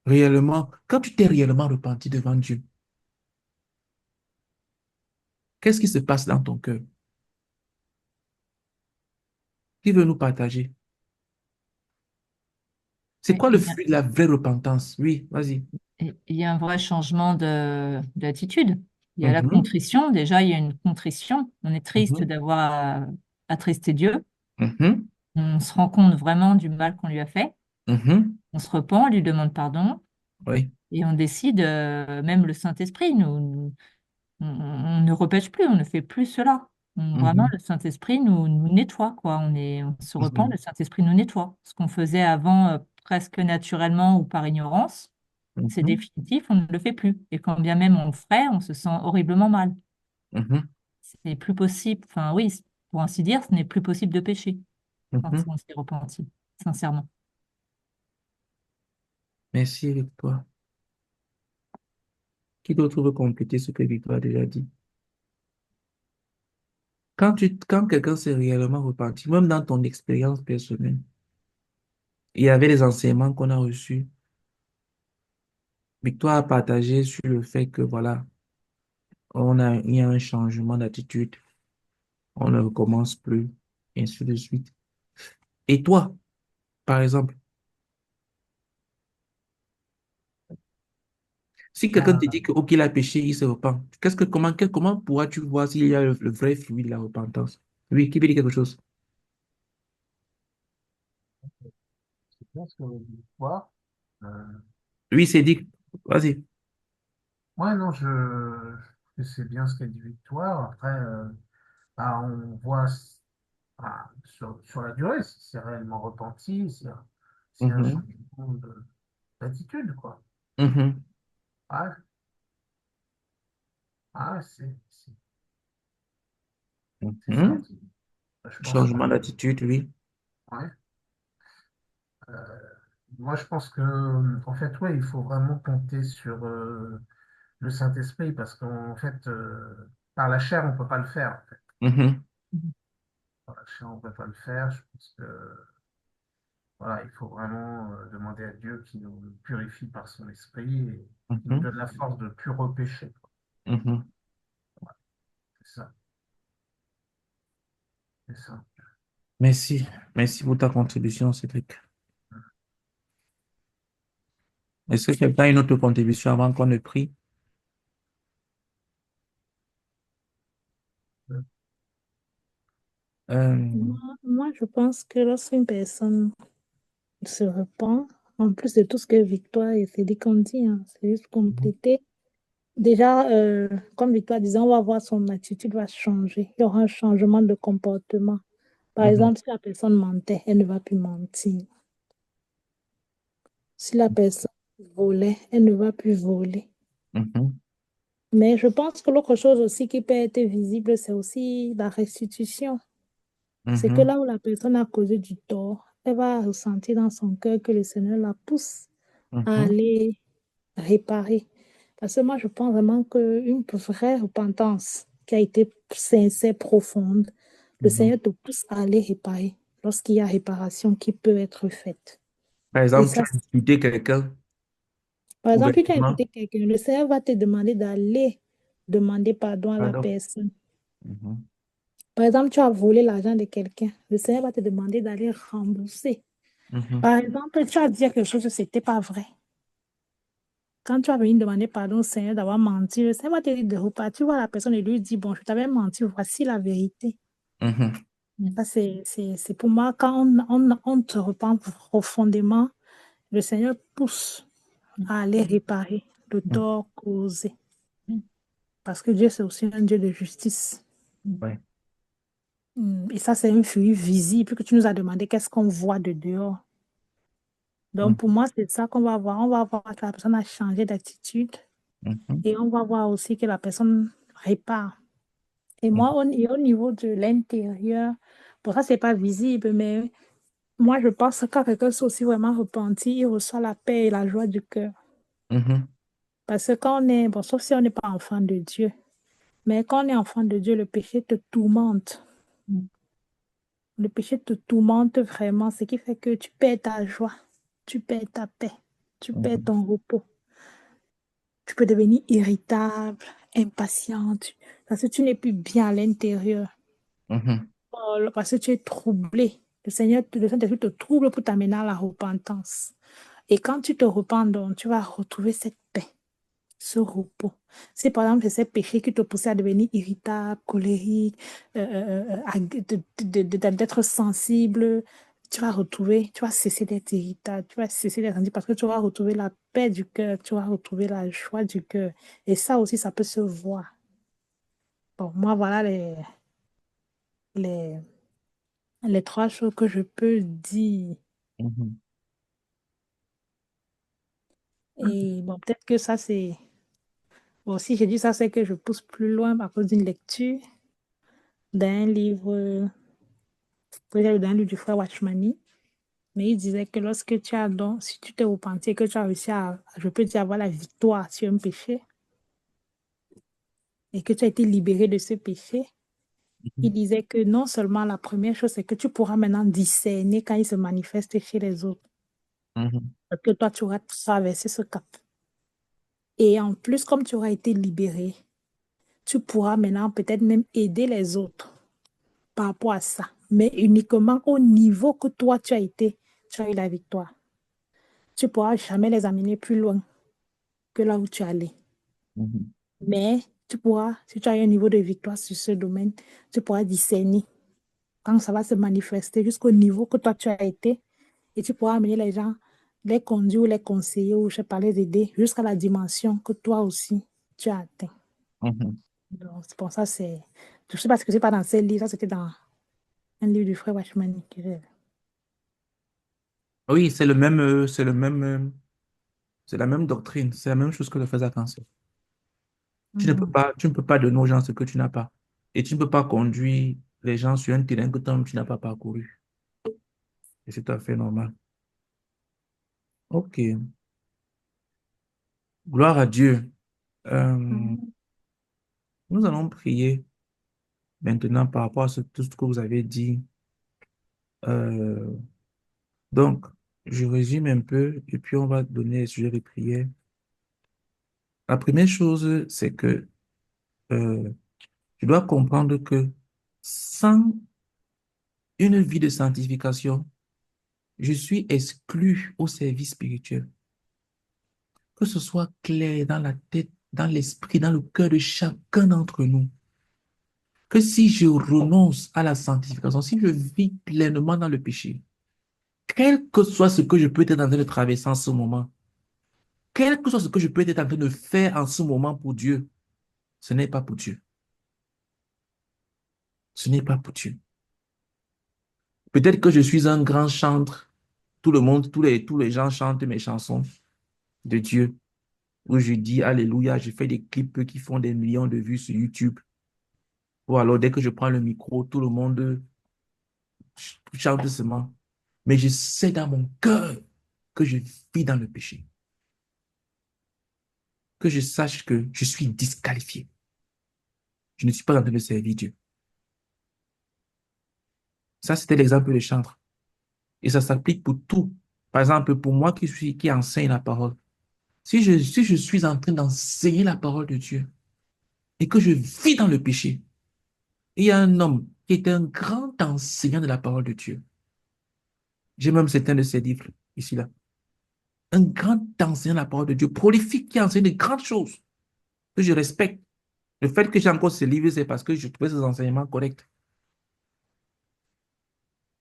Réellement, quand tu t'es réellement repenti devant Dieu, qu'est-ce qui se passe dans ton cœur? Qui veut nous partager? C'est Et quoi le Il y a, fruit de la vraie repentance? Oui, vas-y. il y a un vrai changement d'attitude. Il y a la Mhm, contrition. Déjà, il y a une contrition. On est triste mhm, d'avoir attristé Dieu. mhm, On se rend compte vraiment du mal qu'on lui a fait. mhm. On se repent, on lui demande pardon Oui. et on décide, même le Saint-Esprit, on ne repêche plus, on ne fait plus cela. Vraiment, Mhm, le Saint-Esprit nous nettoie, quoi. On se repent, mhm, le Saint-Esprit nous nettoie. Ce qu'on faisait avant, presque naturellement ou par ignorance, c'est mhm, définitif, on ne le fait plus. Et quand bien même on le ferait, on se sent horriblement mal. mhm, C'est plus possible, enfin oui, pour ainsi dire, ce n'est plus possible de pécher quand mhm. on s'est repenti, sincèrement. Merci, Victoire. Qui d'autre veut compléter ce que Victoire a déjà dit? Quand quelqu'un s'est réellement repenti, même dans ton expérience personnelle, il y avait des enseignements qu'on a reçus. Victoire a partagé sur le fait que, voilà, il y a un changement d'attitude, on ne recommence plus, et ainsi de suite. Et toi, par exemple, si quelqu'un te dit que, OK, il a péché, il se repent, comment pourras-tu voir s'il y a le vrai fruit de la repentance? Oui, qui veut dire quelque chose? Je pense que l'histoire, euh, Oui, c'est dit. Vas-y. ouais, non, que c'est bien ce qu'a dit Victoire. Après, bah, on voit sur la durée si c'est réellement repenti, s'il y a un Mhm. changement d'attitude, quoi. Mhm. Ouais, c'est ça. Mhm. Je pense que, Changement d'attitude, oui. ouais. Euh, Moi, je pense que, en fait, ouais, il faut vraiment compter sur le Saint-Esprit parce qu'en fait, par la chair, on peut pas le faire. En fait. Mhm. Par la chair, on peut pas le faire. Je pense que, voilà, il faut vraiment demander à Dieu qu'il nous purifie par son esprit et qu'il nous Mhm. donne la force de ne plus repécher. Quoi. Mhm. C'est ça, c'est ça. Merci. Merci pour ta contribution, Cédric. Est-ce que quelqu'un a une autre contribution avant qu'on ne prie? Euh, Moi, je pense que lorsqu'une personne se repent, en plus de tout ce que Victoire et Cédric ont dit, hein, c'est juste compléter. Déjà, comme Victoire disait, on va voir son attitude va changer. Il y aura un changement de comportement. Par mhm. exemple, si la personne mentait, elle ne va plus mentir. Si la personne volait, elle ne va plus voler. Mhm. Mais je pense que l'autre chose aussi qui peut être visible, c'est aussi la restitution. C'est que Mhm. là où la personne a causé du tort, elle va ressentir dans son cœur que le Seigneur la pousse à Mhm. aller réparer. Parce que moi, je pense vraiment qu'une vraie repentance qui a été sincère, profonde, le Mhm. Seigneur te pousse à aller réparer lorsqu'il y a réparation qui peut être faite. Par Et exemple, tu ça, as insulté quelqu'un par exemple, si tu as ouvertement. insulté quelqu'un, le Seigneur va te demander d'aller demander pardon à la Pardon. personne. Mhm. Par exemple, tu as volé l'argent de quelqu'un, le Seigneur va te demander d'aller rembourser. Mhm. Par exemple, tu as dit quelque chose, ce n'était pas vrai. Quand tu vas venir demander pardon au Seigneur d'avoir menti, le Seigneur va te dire de repartir voir la personne et lui dire, bon, je t'avais menti, voici la vérité. Mhm. Ça, c'est pour moi, quand on te repent profondément, le Seigneur pousse à aller réparer le Mhm. tort causé. Parce que Dieu, c'est aussi un Dieu de justice. Ouais. Et ça, c'est un fruit visible que tu nous as demandé qu'est-ce qu'on voit de dehors. Donc, Mhm. pour moi, c'est ça qu'on va voir. On va voir que la personne a changé d'attitude Mhm. et on va voir aussi que la personne répare. Et Mhm. moi, et au niveau de l'intérieur, pour ça, c'est pas visible, mais moi, je pense que quand quelqu'un s'est aussi vraiment repenti, il reçoit la paix et la joie du cœur. Mhm. Parce que quand on est, bon, sauf si on n'est pas enfant de Dieu, mais quand on est enfant de Dieu, le péché te tourmente. Le péché te tourmente vraiment, ce qui fait que tu perds ta joie, tu perds ta paix, tu perds Mhm. ton repos. Tu peux devenir irritable, impatiente, parce que tu n'es plus bien à l'intérieur. Mhm. Parce que tu es troublé. Le Saint-Esprit te trouble pour t'amener à la repentance. Et quand tu te repens, donc, tu vas retrouver cette paix, ce repos. Si par exemple, c'est ces péchés qui te poussaient à devenir irritable, colérique, d'être sensible, tu vas retrouver, tu vas cesser d'être irritable, tu vas cesser d'être sensible parce que tu vas retrouver la paix du cœur, tu vas retrouver la joie du cœur. Et ça aussi, ça peut se voir. Bon, moi, voilà les, les trois choses que je peux dire. Mhm. Et bon, peut-être que ça, c'est... Bon, si j'ai dit ça, c'est que je pousse plus loin à cause d'une lecture d'un livre, peut-être d'un livre du frère Watchmani. Mais il disait que lorsque tu as donc, si tu t'es repenti et que tu as réussi à, je peux dire, avoir la victoire sur un péché et que tu as été libéré de ce péché, il disait que non seulement la première chose, c'est que tu pourras maintenant discerner quand il se manifeste chez les autres. Mhm. Parce que toi, tu auras traversé ce cap. Et en plus, comme tu auras été libéré, tu pourras maintenant peut-être même aider les autres par rapport à ça, mais uniquement au niveau que toi, tu as été, tu as eu la victoire. Tu ne pourras jamais les amener plus loin que là où tu es allé. Mhm. Mais tu pourras, si tu as eu un niveau de victoire sur ce domaine, tu pourras discerner quand ça va se manifester jusqu'au niveau que toi, tu as été et tu pourras amener les gens, les conduire ou les conseiller ou je sais pas, les aider jusqu'à la dimension que toi aussi, tu as atteint. Mhm. Donc, c'est pour ça, je ne sais pas ce que c'est pas dans ces livres, ça c'était dans un livre du frère Watchman. Oui, c'est la même doctrine, c'est la même chose que le faisait cancer. Mhm. Tu ne peux pas donner aux gens ce que tu n'as pas. Et tu ne peux pas conduire les gens sur un terrain que toi-même tu n'as pas parcouru. Et c'est tout à fait normal. Ok. Gloire à Dieu. Euh, Mhm. nous allons prier maintenant par rapport à tout ce que vous avez dit. Euh, donc, je résume un peu et puis on va donner les sujets de prière. La première chose, c'est que euh, tu dois comprendre que sans une vie de sanctification, je suis exclu au service spirituel. Que ce soit clair dans la tête, dans l'esprit, dans le cœur de chacun d'entre nous. Que si je renonce à la sanctification, si je vis pleinement dans le péché, quel que soit ce que je peux être en train de traverser en ce moment, quel que soit ce que je peux être en train de faire en ce moment pour Dieu, ce n'est pas pour Dieu. Ce n'est pas pour Dieu. Peut-être que je suis un grand chanteur. Tout le monde, tous les gens chantent mes chansons de Dieu, où je dis Alléluia, je fais des clips qui font des millions de vues sur YouTube. Ou alors, dès que je prends le micro, tout le monde chante doucement. Mais je sais dans mon cœur que je vis dans le péché. Que je sache que je suis disqualifié. Je ne suis pas en train de servir Dieu. Ça, c'était l'exemple de chantre. Et ça s'applique pour tout. Par exemple, pour moi qui enseigne la parole. Si je suis en train d'enseigner la parole de Dieu et que je vis dans le péché, il y a un homme qui était un grand enseignant de la parole de Dieu. J'ai même certains de ses livres ici, là. Un grand enseignant de la parole de Dieu, prolifique, qui enseigne de grandes choses que je respecte. Le fait que j'ai encore ces livres, c'est parce que je trouvais ses enseignements corrects.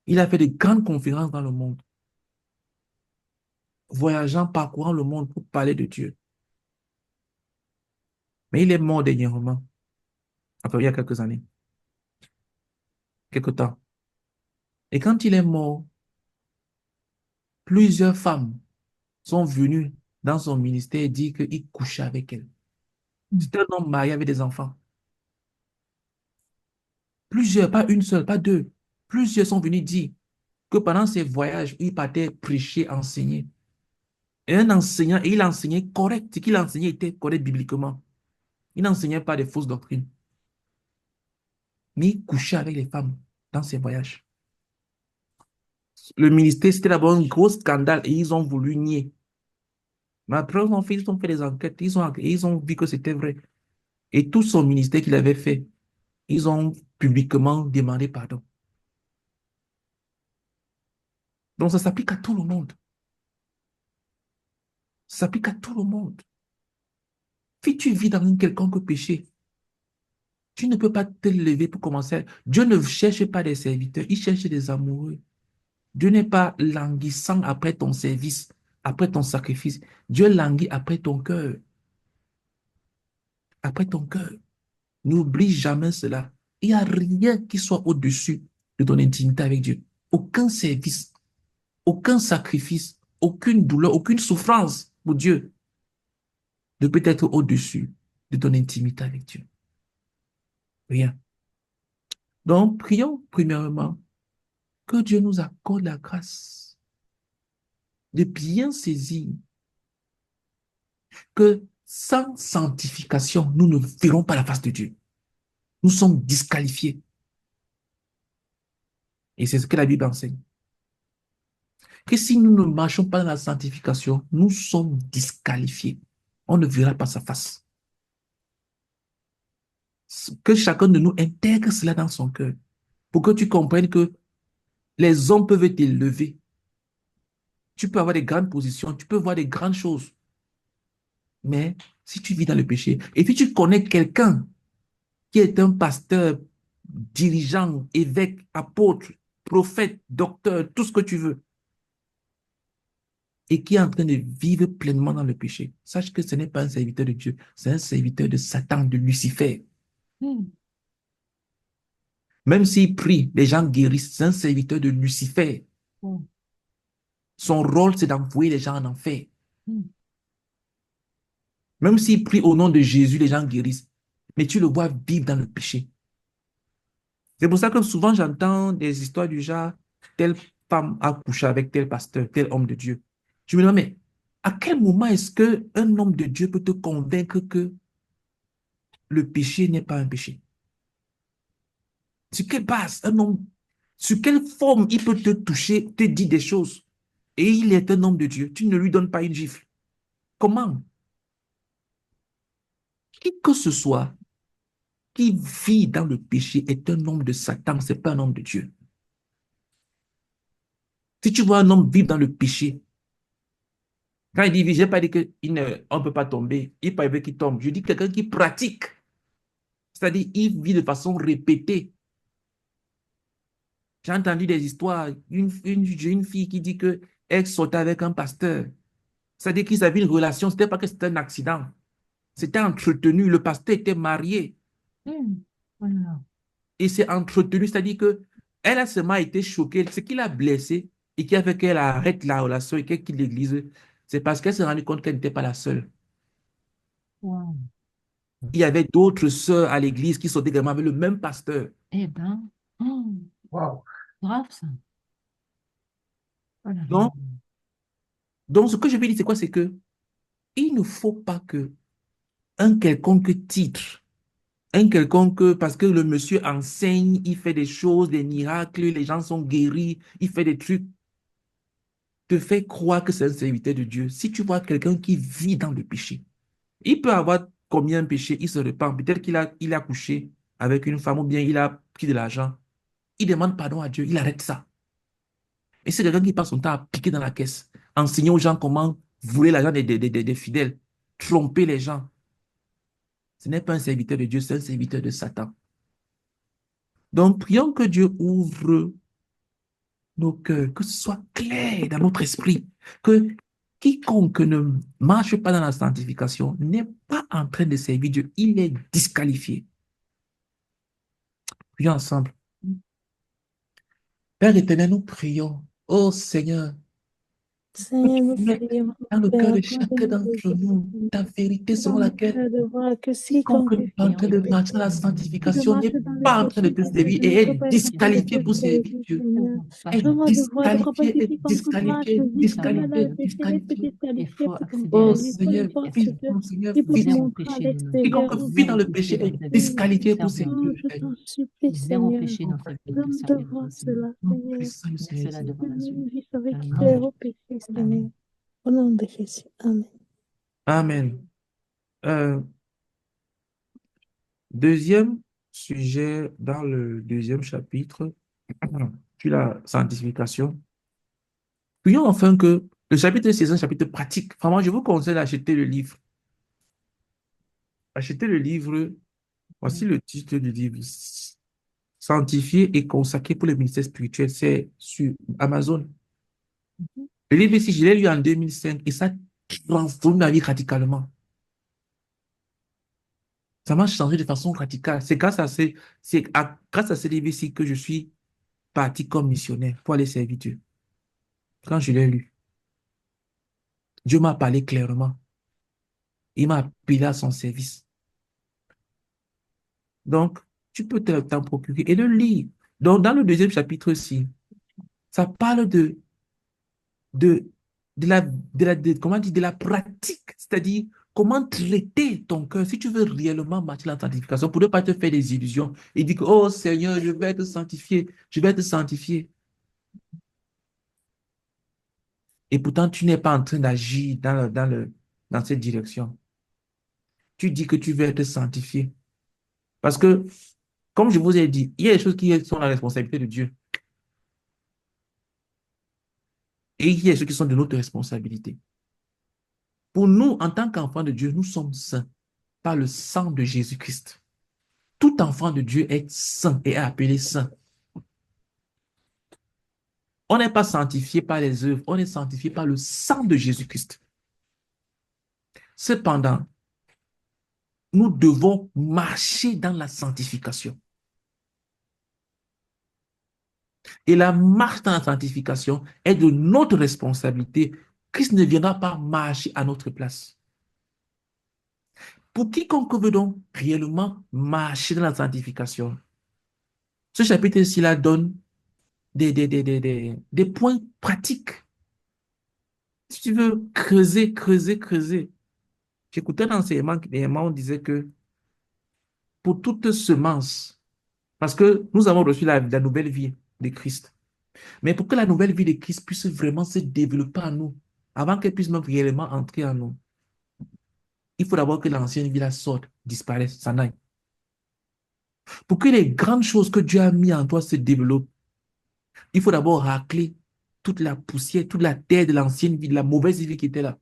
Il a fait de grandes conférences dans le monde, voyageant, parcourant le monde pour parler de Dieu. Mais il est mort dernièrement, enfin, il y a quelques années, quelques temps. Et quand il est mort, plusieurs femmes sont venues dans son ministère dire qu'il couchait avec elles. C'était un homme marié avec des enfants. Plusieurs, pas une seule, pas deux. Plusieurs sont venus dire que pendant ses voyages, il partait prêcher, enseigner. Et un enseignant, et il enseignait correct. Ce qu'il enseignait était correct bibliquement. Il n'enseignait pas des fausses doctrines. Mais il couchait avec les femmes dans ses voyages. Le ministère, c'était d'abord un gros scandale et ils ont voulu nier. Mais après, ils ont fait des enquêtes, ils ont vu que c'était vrai. Et tout son ministère qu'il avait fait, ils ont publiquement demandé pardon. Donc ça s'applique à tout le monde. Ça s'applique à tout le monde. Si tu vis dans un quelconque péché, tu ne peux pas te lever pour commencer. Dieu ne cherche pas des serviteurs, il cherche des amoureux. Dieu n'est pas languissant après ton service, après ton sacrifice. Dieu languit après ton cœur, après ton cœur. N'oublie jamais cela. Il n'y a rien qui soit au-dessus de ton intimité avec Dieu. Aucun service, aucun sacrifice, aucune douleur, aucune souffrance pour Dieu ne peut être au-dessus de ton intimité avec Dieu. Rien. Donc, prions premièrement que Dieu nous accorde la grâce de bien saisir que sans sanctification, nous ne verrons pas la face de Dieu. Nous sommes disqualifiés. Et c'est ce que la Bible enseigne. Que si nous ne marchons pas dans la sanctification, nous sommes disqualifiés. On ne verra pas sa face. Que chacun de nous intègre cela dans son cœur pour que tu comprennes que les hommes peuvent t'élever. Tu peux avoir des grandes positions, tu peux voir des grandes choses. Mais si tu vis dans le péché, et puis tu connais quelqu'un qui est un pasteur, dirigeant, évêque, apôtre, prophète, docteur, tout ce que tu veux, et qui est en train de vivre pleinement dans le péché, sache que ce n'est pas un serviteur de Dieu, c'est un serviteur de Satan, de Lucifer. Mm. Même s'il prie, les gens guérissent. C'est un serviteur de Lucifer. Mm. Son rôle, c'est d'envoyer les gens en enfer. Mm. Même s'il prie au nom de Jésus, les gens guérissent. Mais tu le vois vivre dans le péché. C'est pour ça que souvent j'entends des histoires du genre, telle femme a couché avec tel pasteur, tel homme de Dieu. Je me demande, mais à quel moment est-ce qu'un homme de Dieu peut te convaincre que le péché n'est pas un péché? Sur quelle base un homme, sur quelle forme il peut te toucher, te dire des choses, et il est un homme de Dieu, tu ne lui donnes pas une gifle? Comment? Qui que ce soit qui vit dans le péché est un homme de Satan, c'est pas un homme de Dieu. Si tu vois un homme vivre dans le péché, quand il dit, je n'ai pas dit qu'on ne peut pas tomber, il ne peut qu'il tombe. Je dis quelqu'un qui pratique, c'est-à-dire il vit de façon répétée. J'ai entendu des histoires, une fille qui dit qu'elle sortait avec un pasteur. C'est-à-dire qu'ils avaient une relation, ce n'était pas que c'était un accident. C'était entretenu, le pasteur était marié Mm. Voilà. et c'est entretenu, c'est-à-dire que elle a seulement été choquée. Ce qui l'a blessée et qui a fait qu'elle arrête la relation et qu'elle quitte l'église, c'est parce qu'elle s'est rendue compte qu'elle n'était pas la seule. Wow. Il y avait d'autres sœurs à l'église qui sont également avec le même pasteur. Eh ben, oh, Waouh. grave ça. Oh là là. Donc, ce que je veux dire, c'est quoi? C'est que il ne faut pas que un quelconque titre, un quelconque, parce que le monsieur enseigne, il fait des choses, des miracles, les gens sont guéris, il fait des trucs, te fait croire que c'est un serviteur de Dieu. Si tu vois quelqu'un qui vit dans le péché, il peut avoir combien de péchés, il se repent. Peut-être il a couché avec une femme ou bien il a pris de l'argent. Il demande pardon à Dieu, il arrête ça. Et c'est quelqu'un qui passe son temps à piquer dans la caisse, enseigner aux gens comment voler l'argent des fidèles, tromper les gens. Ce n'est pas un serviteur de Dieu, c'est un serviteur de Satan. Donc, prions que Dieu ouvre nos cœurs, que ce soit clair dans notre esprit, que quiconque ne marche pas dans la sanctification n'est pas en train de servir Dieu, il est disqualifié. Prions ensemble. Père éternel, nous prions. Oh Seigneur, que Seigneur, tu nous mettes prions. dans le Père, cœur de chacun accorde-nous le d'entre nous Seigneur. ta vérité Dans selon mon laquelle cœur de voir que quiconque quiconque est en Prions train que de Dieu marcher dans la qui sanctification marche n'est dans le pas en train de péché, te Seigneur, servir je et ne est peux pas être en train de disqualifié te pour servir servir, Dieu. Seigneur. Est Donne-moi de voir, de comprendre que disqualifié, est quiconque marche disqualifié, justement servir dans le disqualifié, Dieu. péché n'est plus disqualifié. Il disqualifié faut pour ton accéder à Oh la service. Peu Seigneur, sanctification. importe ce vise, que oh Seigneur, il peut te vise. Zéro montrer à péché dans nos vies. Quiconque l'extérieur. vit dans Zéro le péché péché dans est ta vie de disqualifié pour servir servir Oh, Dieu. le je Seigneur. t'en supplie, Zéro Seigneur. péché dans ta vie de Donne de servir voir Dieu, Seigneur. cela, Nous Seigneur. puissons le Mets Seigneur cela Jésus. devant la Donne-moi Dieu. une vie Dans avec le nom de zéro péché, Seigneur. Amen. Au nom de Jésus. Amen. Amen. Euh, Deuxième sujet dans le deuxième chapitre, sur la sanctification. Prions enfin que le chapitre 6 est un chapitre pratique. Vraiment, je vous conseille d'acheter le livre. Achetez le livre. Voici le titre du livre. Sanctifié et consacré pour le ministère spirituel. C'est sur Amazon. Le livre ici, je l'ai lu en 2005 et ça transforme ma vie radicalement. Ça m'a changé de façon radicale. C'est grâce à ce livre ici que je suis parti comme missionnaire pour aller servir Dieu. Quand je l'ai lu, Dieu m'a parlé clairement. Il m'a appelé à son service. Donc, tu peux t'en procurer et le lire. Donc, dans le deuxième chapitre aussi, ça parle de, comment dire, de la pratique, c'est-à-dire comment traiter ton cœur si tu veux réellement marcher dans la sanctification pour ne pas te faire des illusions et dire que, oh Seigneur, je vais te sanctifier, je vais te sanctifier. Et pourtant, tu n'es pas en train d'agir dans cette direction. Tu dis que tu veux être sanctifié. Parce que, comme je vous ai dit, il y a des choses qui sont la responsabilité de Dieu. Et il y a des choses qui sont de notre responsabilité. Pour nous, en tant qu'enfants de Dieu, nous sommes saints par le sang de Jésus-Christ. Tout enfant de Dieu est saint et est appelé saint. On n'est pas sanctifié par les œuvres, on est sanctifié par le sang de Jésus-Christ. Cependant, nous devons marcher dans la sanctification. Et la marche dans la sanctification est de notre responsabilité. Christ ne viendra pas marcher à notre place. Pour quiconque veut donc réellement marcher dans la sanctification, ce chapitre-ci là donne des points pratiques. Si tu veux creuser. J'écoutais un enseignement, dernièrement, on disait que pour toute semence, parce que nous avons reçu la nouvelle vie de Christ, mais pour que la nouvelle vie de Christ puisse vraiment se développer en nous, avant qu'elle puisse même réellement entrer en nous, il faut d'abord que l'ancienne vie la sorte, disparaisse, s'en aille. Pour que les grandes choses que Dieu a mis en toi se développent, il faut d'abord racler toute la poussière, toute la terre de l'ancienne vie, de la mauvaise vie qui était là.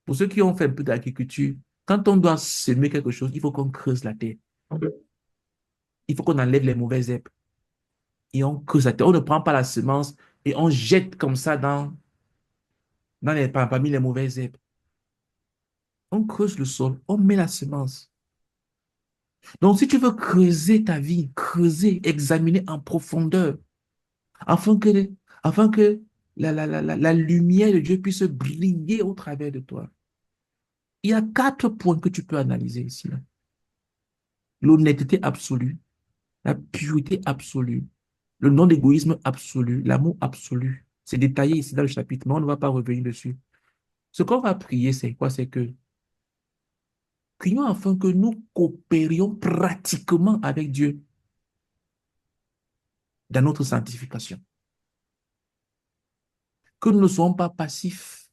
Pour ceux qui ont fait un peu d'agriculture, quand on doit semer quelque chose, il faut qu'on creuse la terre. Il faut qu'on enlève les mauvaises herbes. Et on creuse la terre. On ne prend pas la semence et on jette comme ça parmi les mauvaises herbes. On creuse le sol, on met la semence. Donc, si tu veux creuser ta vie, creuser, examiner en profondeur, afin que la lumière de Dieu puisse briller au travers de toi, il y a 4 points que tu peux analyser ici. L'honnêteté absolue, la pureté absolue, le non-égoïsme absolu, l'amour absolu. C'est détaillé ici dans le chapitre, mais on ne va pas revenir dessus. Ce qu'on va prier, c'est quoi? C'est que prions afin que nous coopérions pratiquement avec Dieu dans notre sanctification. Que nous ne soyons pas passifs.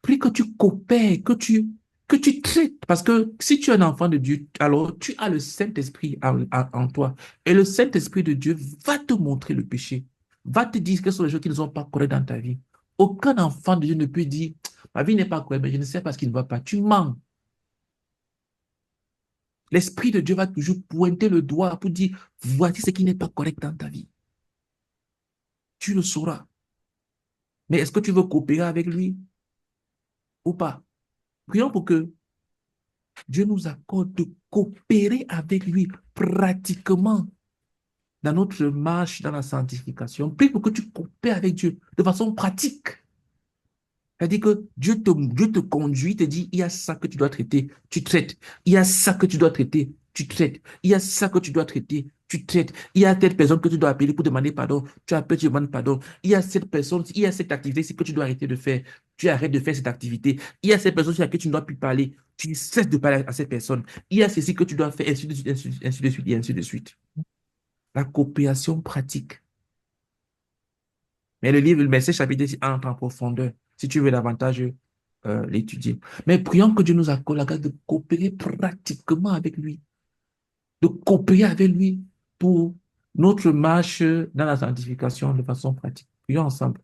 Prie que tu coopères, que tu traites. Parce que si tu es un enfant de Dieu, alors tu as le Saint-Esprit en toi. Et le Saint-Esprit de Dieu va te montrer le péché. Va te dire quelles sont les choses qui ne sont pas correctes dans ta vie. Aucun enfant de Dieu ne peut dire, ma vie n'est pas correcte, mais je ne sais pas ce qui ne va pas. Tu mens. L'Esprit de Dieu va toujours pointer le doigt pour dire, voici ce qui n'est pas correct dans ta vie. Tu le sauras. Mais est-ce que tu veux coopérer avec lui ou pas? Prions pour que Dieu nous accorde de coopérer avec lui pratiquement dans notre marche dans la sanctification. Prie pour que tu coopères avec Dieu de façon pratique. C'est-à-dire que Dieu te conduit, te dit, il y a ça que tu dois traiter, tu traites. Il y a ça que tu dois traiter, tu traites. Il y a ça que tu dois traiter, tu traites. Il y a telle personne que tu dois appeler pour demander pardon, tu appelles, tu demandes pardon. Il y a cette personne, il y a cette activité que tu dois arrêter de faire, tu arrêtes de faire cette activité. Il y a cette personne sur laquelle tu ne dois plus parler, tu cesses de parler à cette personne. Il y a ceci que tu dois faire, ainsi de suite, ainsi de suite, et ainsi de suite. La coopération pratique. Mais le livre, le message chapitre entre en profondeur, si tu veux davantage l'étudier. Mais prions que Dieu nous accorde la grâce de coopérer pratiquement avec lui, de coopérer avec lui pour notre marche dans la sanctification de façon pratique. Prions ensemble.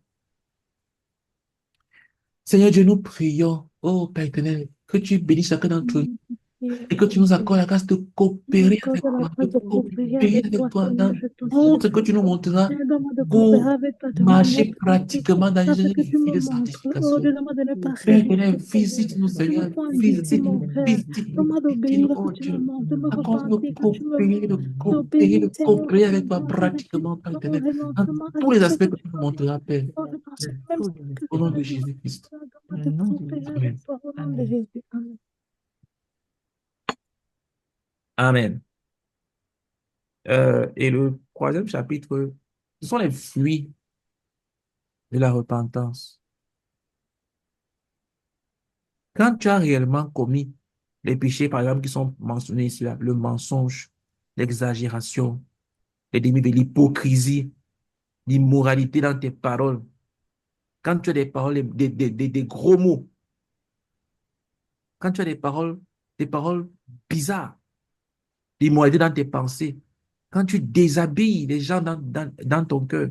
Seigneur Dieu, nous prions, oh Père éternel, que tu bénisses chacun d'entre nous et que tu nous accordes la grâce de coopérer avec Accorde la toi, de grâce de coopérer coopérer avec avec toi, toi Seigneur, dans je t'en tout ce supplie. que tu nous montreras Seigneur, demande de pour coopérer avec toi de manière marcher pratique. pratiquement dans Parce une que tu vie me de montres, oh, sanctification. demande de ne pas Père céder, éternel, Seigneur. visite-nous, Je me Seigneur, prends d'ici, mon visite-nous, Père. visite-nous, Demande visite-nous, d'obéir que oh tu me Dieu. montres, de me Accorde-nous de repentir que tu me coopérer, montres, d'obéir, de Seigneur, coopérer avec toi dans la pratiquement, Père supplication, au éternel, dans renoncement à tous tout les ce aspects que que tu tu nous m'as dit. montreras, Père, Dans ce même style que au tu nom as de dit. Jésus-Christ. Demande de coopérer Amen. avec toi, au nom de Jésus. Amen. Amen. Et le troisième chapitre, ce sont les fruits de la repentance. Quand tu as réellement commis les péchés, par exemple, qui sont mentionnés ici, là, le mensonge, l'exagération, les délits de l'hypocrisie, l'immoralité dans tes paroles, quand tu as des paroles, des gros mots, quand tu as des paroles bizarres, l'immoralité dans tes pensées, quand tu déshabilles les gens dans ton cœur,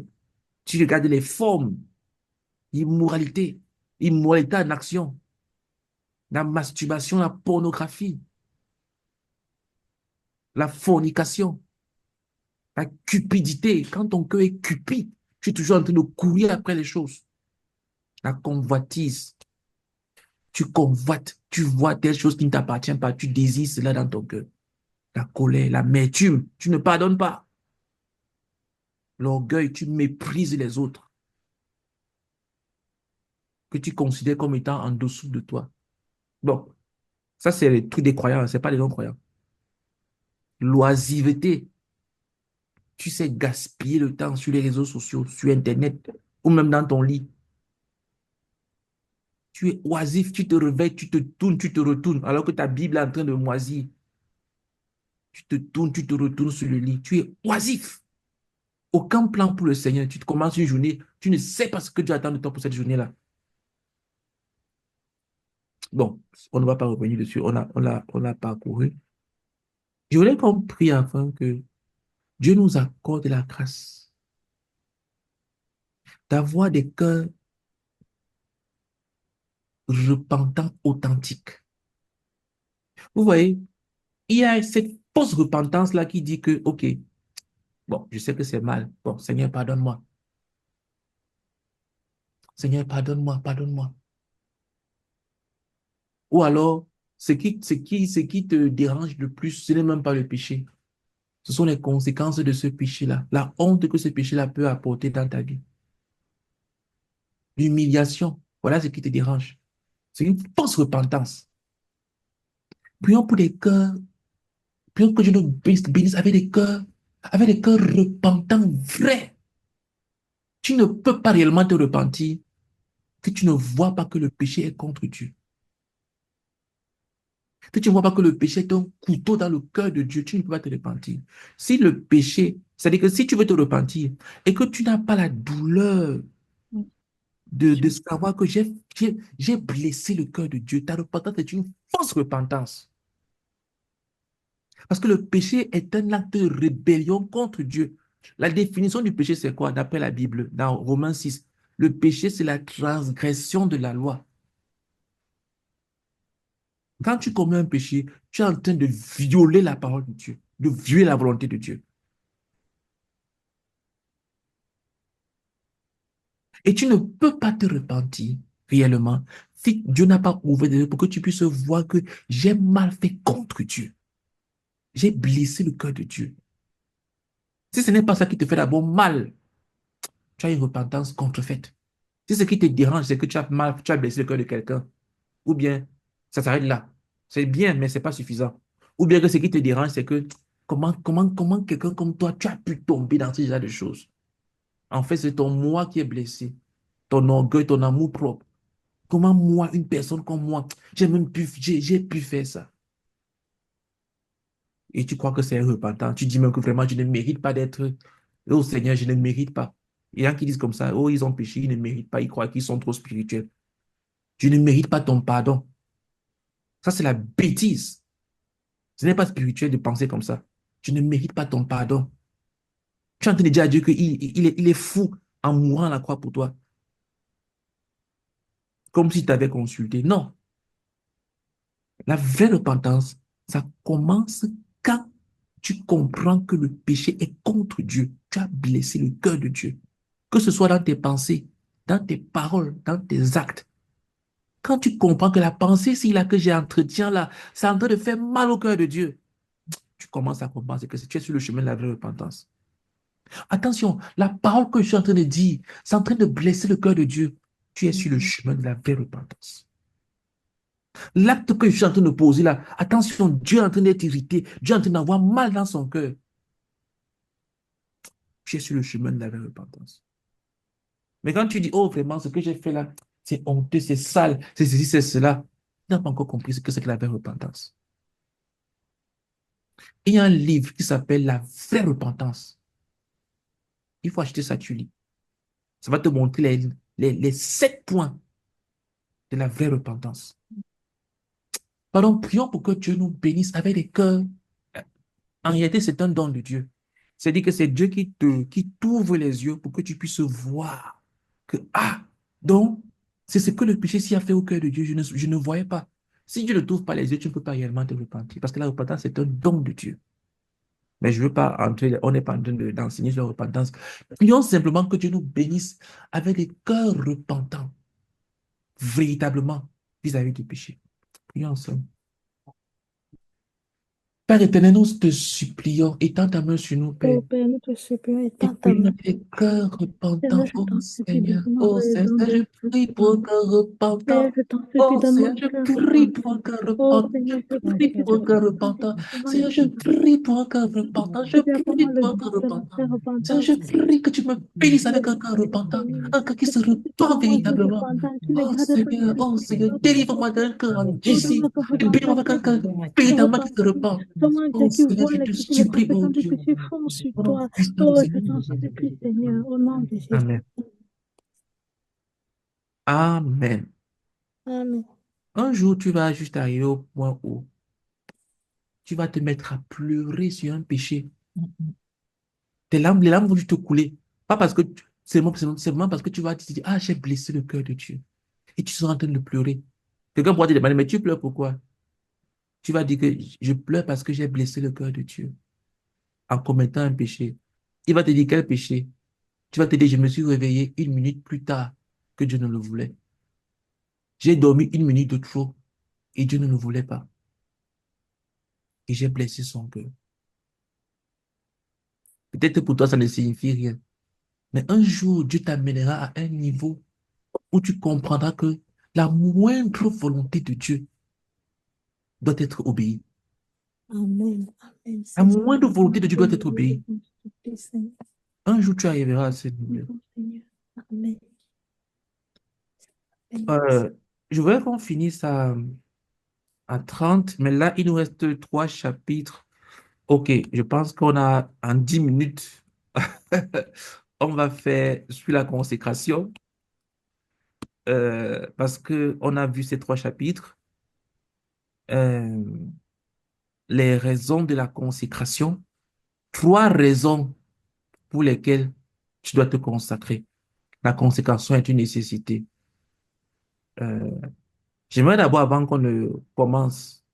tu regardes les formes, l'immoralité, immoralité en action, la masturbation, la pornographie, la fornication, la cupidité. Quand ton cœur est cupide, tu es toujours en train de courir après les choses. La convoitise. Tu convoites Tu vois des choses qui ne t'appartiennent pas, tu désires cela dans ton cœur. La colère, l'amertume, tu ne pardonnes pas. L'orgueil, tu méprises les autres que tu considères comme étant en dessous de toi. Bon, ça, c'est les trucs des croyants, ce n'est pas des non-croyants. L'oisiveté, tu sais gaspiller le temps sur les réseaux sociaux, sur Internet, ou même dans ton lit. Tu es oisif, tu te réveilles, tu te tournes, tu te retournes, alors que ta Bible est en train de moisir. Tu te tournes, tu te retournes sur le lit. Tu es oisif. Aucun plan pour le Seigneur. Tu te commences une journée, tu ne sais pas ce que Dieu attend de toi pour cette journée-là. Bon, on ne va pas revenir dessus, on l'a parcouru. Je voulais qu'on prie afin que Dieu nous accorde la grâce d'avoir des cœurs repentants authentiques. Vous voyez, il y a cette fausse repentance-là qui dit que, OK, bon, je sais que c'est mal. Bon, Seigneur, pardonne-moi. Seigneur, pardonne-moi, pardonne-moi. Ou alors, ce qui te dérange le plus, ce n'est même pas le péché. Ce sont les conséquences de ce péché-là. La honte que ce péché-là peut apporter dans ta vie. L'humiliation. Voilà ce qui te dérange. C'est une fausse repentance. Prions pour des cœurs. Prions que Dieu nous bénisse avec des cœurs repentants vrais. Tu ne peux pas réellement te repentir que tu ne vois pas que le péché est contre Dieu. Que tu ne vois pas que le péché est un couteau dans le cœur de Dieu, tu ne peux pas te repentir. Si le péché, c'est-à-dire que si tu veux te repentir et que tu n'as pas la douleur de savoir que j'ai blessé le cœur de Dieu, ta repentance est une fausse repentance. Parce que le péché est un acte de rébellion contre Dieu. La définition du péché, c'est quoi? D'après la Bible, dans Romains 6, le péché, c'est la transgression de la loi. Quand tu commets un péché, tu es en train de violer la parole de Dieu, de violer la volonté de Dieu. Et tu ne peux pas te repentir réellement si Dieu n'a pas ouvert les yeux pour que tu puisses voir que j'ai mal fait contre Dieu. J'ai blessé le cœur de Dieu. Si ce n'est pas ça qui te fait d'abord mal, tu as une repentance contrefaite. Si ce qui te dérange, c'est que tu as mal, tu as blessé le cœur de quelqu'un, ou bien ça s'arrête là. C'est bien, mais ce n'est pas suffisant. Ou bien que ce qui te dérange, c'est que comment quelqu'un comme toi, tu as pu tomber dans ce genre de choses. En fait, c'est ton moi qui est blessé, ton orgueil, ton amour propre. Comment moi, une personne comme moi, j'ai pu faire ça. Et tu crois que c'est repentant. Tu dis même que vraiment, je ne mérite pas d'être. Oh Seigneur, je ne mérite pas. Il y en a qui disent comme ça, oh, ils ont péché, ils ne méritent pas, ils croient qu'ils sont trop spirituels. Je ne mérite pas ton pardon. Ça, c'est la bêtise. Ce n'est pas spirituel de penser comme ça. Je ne mérite pas ton pardon. Tu es en train de dire à Dieu qu'il est fou en mourant à la croix pour toi. Comme si tu t'avais consulté. Non. La vraie repentance, ça commence quand tu comprends que le péché est contre Dieu. Tu as blessé le cœur de Dieu. Que ce soit dans tes pensées, dans tes paroles, dans tes actes. Quand tu comprends que la pensée, si là que j'ai entretien là, c'est en train de faire mal au cœur de Dieu, tu commences à comprendre que tu es sur le chemin de la vraie repentance. Attention, la parole que je suis en train de dire, c'est en train de blesser le cœur de Dieu. Tu es sur le chemin de la vraie repentance. L'acte que je suis en train de poser là, attention, Dieu est en train d'être irrité, Dieu est en train d'avoir mal dans son cœur. Tu es sur le chemin de la vraie repentance. Mais quand tu dis, oh vraiment, ce que j'ai fait là, c'est honteux, c'est sale, c'est ceci, c'est cela, tu n'as pas encore compris ce que c'est que la vraie repentance. Il y a un livre qui s'appelle La vraie repentance. Il faut acheter ça, tu lis. Ça va te montrer les 7 points de la vraie repentance. Pardon, prions pour que Dieu nous bénisse avec des cœurs. En réalité, c'est un don de Dieu. C'est-à-dire que c'est Dieu qui t'ouvre les yeux pour que tu puisses voir que, ah, donc, c'est ce que le péché s'y a fait au cœur de Dieu. Je ne voyais pas. Si Dieu ne t'ouvre pas les yeux, tu ne peux pas réellement te repentir. Parce que la repentance, c'est un don de Dieu. Mais je ne veux pas entrer, on n'est pas en train d'enseigner sur la repentance. Prions simplement que Dieu nous bénisse avec des cœurs repentants, véritablement, vis-à-vis du péché. Prions ensemble. Père éternel, nous te supplions, étends ta main sur nous, Père. Oh Père, nous te supplions, Et étends ta puis, main. notre cœur Seigneur, repentant, je oh t'en supplie, Seigneur, donne-moi oh Seigneur, raison je de prie pour un cœur Père, repentant. je t'en supplie, Oh donne-moi Seigneur, un je cœur prie repentant. pour un cœur Oh repentant. Je Seigneur, je t'en prie supplie, pour un cœur repentant. Seigneur, je prie pour un cœur repentant. Je tu as pour prie moi le pour un don cœur de la repentant. paix Seigneur, je repentance. prie que tu me bénisses Je avec un cœur prie, repentant. Seigneur, Un cœur qui que se tu puisses repent donner un cœur véritablement. repentant, tu ne gardes pas de ce Oh Seigneur, péché. délivre-moi d'un cœur Oh, endurci. donne-moi un cœur Bénis-moi repentant avec qui un cœur se véritablement qui se repentit. repent. Donne-moi un Oh cœur qui Seigneur, voit je te les supplie, oh conséquences du Dieu. péché font sur Au nom toi. puissant de Oh, je t'en Jésus. supplie, Seigneur, au nom de Jésus. Amen. Amen. Amen. Un jour, tu vas juste arriver au point où tu vas te mettre à pleurer sur un péché. Les larmes vont juste te couler. Pas parce que c'est vraiment parce que tu vas te dire, ah, j'ai blessé le cœur de Dieu. Et tu seras en train de pleurer. Quelqu'un pourra te demander, mais tu pleures pourquoi? Tu vas dire que je pleure parce que j'ai blessé le cœur de Dieu en commettant un péché. Il va te dire quel péché? Tu vas te dire, je me suis réveillé 1 minute plus tard que Dieu ne le voulait. J'ai dormi 1 minute de trop et Dieu ne le voulait pas. Et j'ai blessé son cœur. Peut-être pour toi, ça ne signifie rien. Mais un jour, Dieu t'amènera à un niveau où tu comprendras que la moindre volonté de Dieu doit être obéie. Amen. Amen, La Seigneur. moindre volonté de Dieu doit être Je obéie. t'en supplie, Seigneur. Un jour, tu arriveras à ce niveau. Mon Seigneur. Amen. Amen. Euh, je voudrais qu'on finisse à 30, mais là, il nous reste 3 chapitres. OK, je pense qu'on a en 10 minutes, on va faire sur la consécration parce qu'on a vu ces 3 chapitres. Euh, les raisons de la consécration, 3 raisons pour lesquelles tu dois te consacrer. La consécration est une nécessité. Euh, J'aimerais d'abord, avant qu'on ne commence,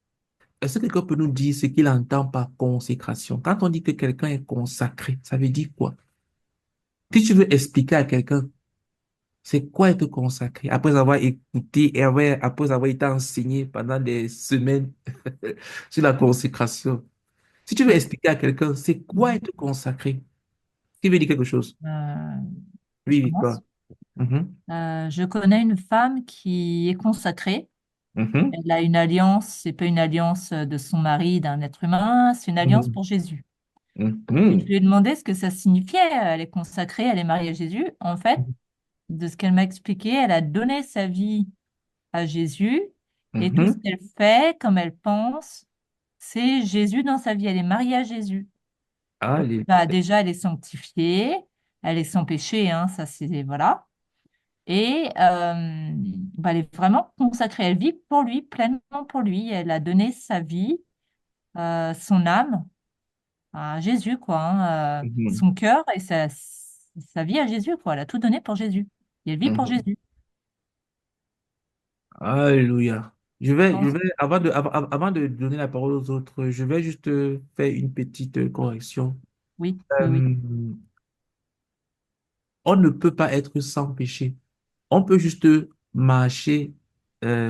est-ce que quelqu'un peut nous dire ce qu'il entend par consécration? Quand on dit que quelqu'un est consacré, ça veut dire quoi? Si tu veux expliquer à quelqu'un, c'est quoi être consacré? Après avoir écouté et après avoir été enseigné pendant des semaines sur la consécration. Si tu veux expliquer à quelqu'un, c'est quoi être consacré? Qui veut dire quelque chose? Euh, je Oui, Victoire. commence. Mhm, Je connais une femme qui est consacrée. mhm, Elle a une alliance, c'est pas une alliance de son mari, d'un être humain, c'est une alliance mhm, pour Jésus. Et je mhm, lui ai demandé ce que ça signifiait. Elle est consacrée, elle est mariée à Jésus. En fait, de ce qu'elle m'a expliqué, elle a donné sa vie à Jésus et tout ce mhm. qu'elle fait, comme elle pense, c'est Jésus dans sa vie. Elle est mariée à Jésus. Donc, Allez. bah, déjà, elle est sanctifiée, elle est sans péché, hein, ça c'est voilà. Et bah, elle est vraiment consacrée. Elle vit pour lui, pleinement pour lui. Elle a donné sa vie, son âme à Jésus, quoi, hein, Mhm, son cœur et sa vie à Jésus, quoi. Elle a tout donné pour Jésus. Et elle vit pour mhm. Jésus. Alléluia. Je Donc, vais, avant de donner la parole aux autres, je vais juste faire une petite correction. oui, oui, oui. Euh, on ne peut pas être sans péché. On peut juste marcher,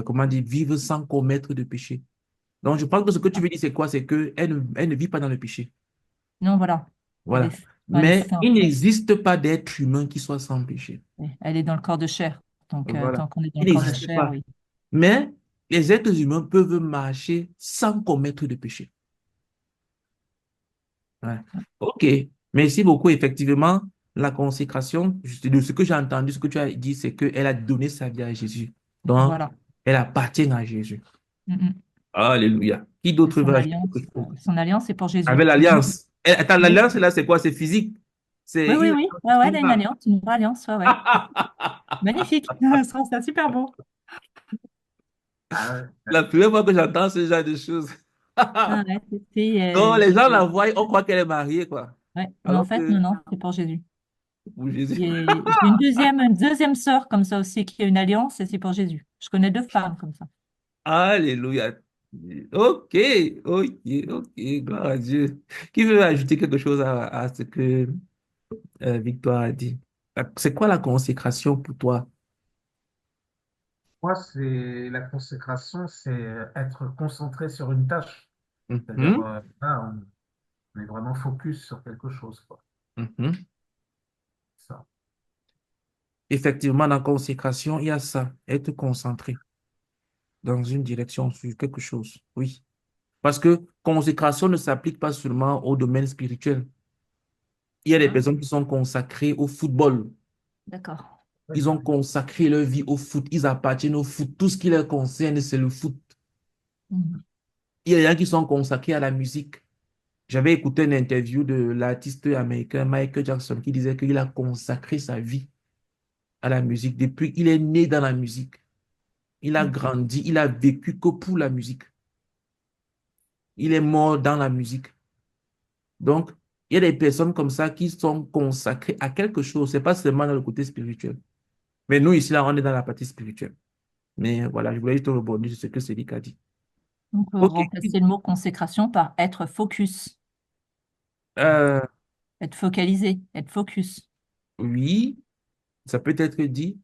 comment dire, vivre sans commettre de péché. Donc, je pense que ce que tu veux dire, c'est quoi? C'est qu'elle ne vit pas dans le péché. Non, voilà. Elle Voilà. est, elle est Mais il sainte. n'existe pas d'être humain qui soit sans péché. Oui, elle est dans le corps de chair. Donc, Voilà. tant qu'on est dans Il le corps de n'existe chair, pas. oui. Mais les êtres humains peuvent marcher sans commettre de péché. Ouais. OK. Merci beaucoup. Effectivement, la consécration, de ce que j'ai entendu, ce que tu as dit, c'est qu'elle a donné sa vie à Jésus. Donc, Voilà. elle appartient à Jésus. Mm, mm. Alléluia. Qui Et d'autre veut ajouter quelque chose? son alliance, c'est pour Jésus. Avec l'alliance. Attends, Oui, l'alliance, là, c'est quoi? C'est physique. oui, C'est oui, une oui. alliance Ouais, ouais, elle a une physique. alliance, une vraie alliance. Ouais, ouais. Magnifique. Je trouve ça super beau. Ah, La première fois que j'entends ce genre de choses. Ah, ouais, Non, les gens la voient, on croit qu'elle est mariée, quoi. ouais. Mais en Alors fait, que non, non, c'est pour Jésus. pour Jésus. J'ai une deuxième sœur comme ça aussi qui a une alliance et c'est pour Jésus. Je connais 2 femmes comme ça. Alléluia. OK, OK, OK, gloire à Dieu. Qui veut ajouter quelque chose à ce que Victoire a dit? C'est quoi la consécration pour toi? moi, c'est la consécration, c'est être concentré sur une tâche. C'est-à-dire, Mhm, là, on est vraiment focus sur quelque chose, quoi. mhm. Ça. Effectivement, dans la consécration, il y a ça, être concentré dans une direction sur quelque chose. Oui. Parce que consécration ne s'applique pas seulement au domaine spirituel. Il y a des Ah, personnes qui sont consacrées au football. d'accord. Oui, Ils ont consacré leur vie au foot. Ils appartiennent au foot. Tout ce qui les concerne, c'est le foot. Mhm. Il y a des gens qui sont consacrés à la musique. J'avais écouté une interview de l'artiste américain Michael Jackson qui disait qu'il a consacré sa vie à la musique depuis qu'il est né dans la musique. Il a grandi, il a vécu que pour la musique. Il est mort dans la musique. Donc, il y a des personnes comme ça qui sont consacrées à quelque chose. C'est pas seulement dans le côté spirituel. Mais nous, ici, là, on est dans la partie spirituelle. Mais voilà, je voulais juste rebondir sur ce que Cédric a dit. On peut OK. remplacer le mot consécration par être focus, Euh, être focalisé, être focus. oui, ça peut être dit.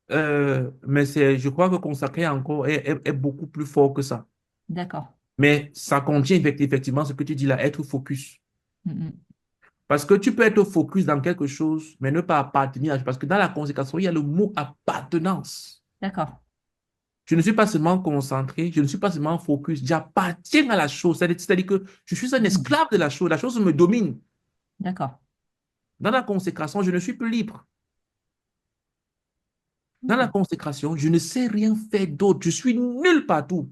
Mais je crois que consacrer encore est beaucoup plus fort que ça. D'accord. Mais ça contient effectivement ce que tu dis là, être focus. Mhm. Parce que tu peux être focus dans quelque chose, mais ne pas appartenir. Parce que dans la consécration, il y a le mot appartenance. D'accord. Je ne suis pas seulement concentré, je ne suis pas seulement focus, j'appartiens à la chose. C'est-à-dire que je suis un esclave de la chose me domine. D'accord. Dans la consécration, je ne suis plus libre. Dans la Ok. consécration, je ne sais rien faire d'autre, je suis nul partout.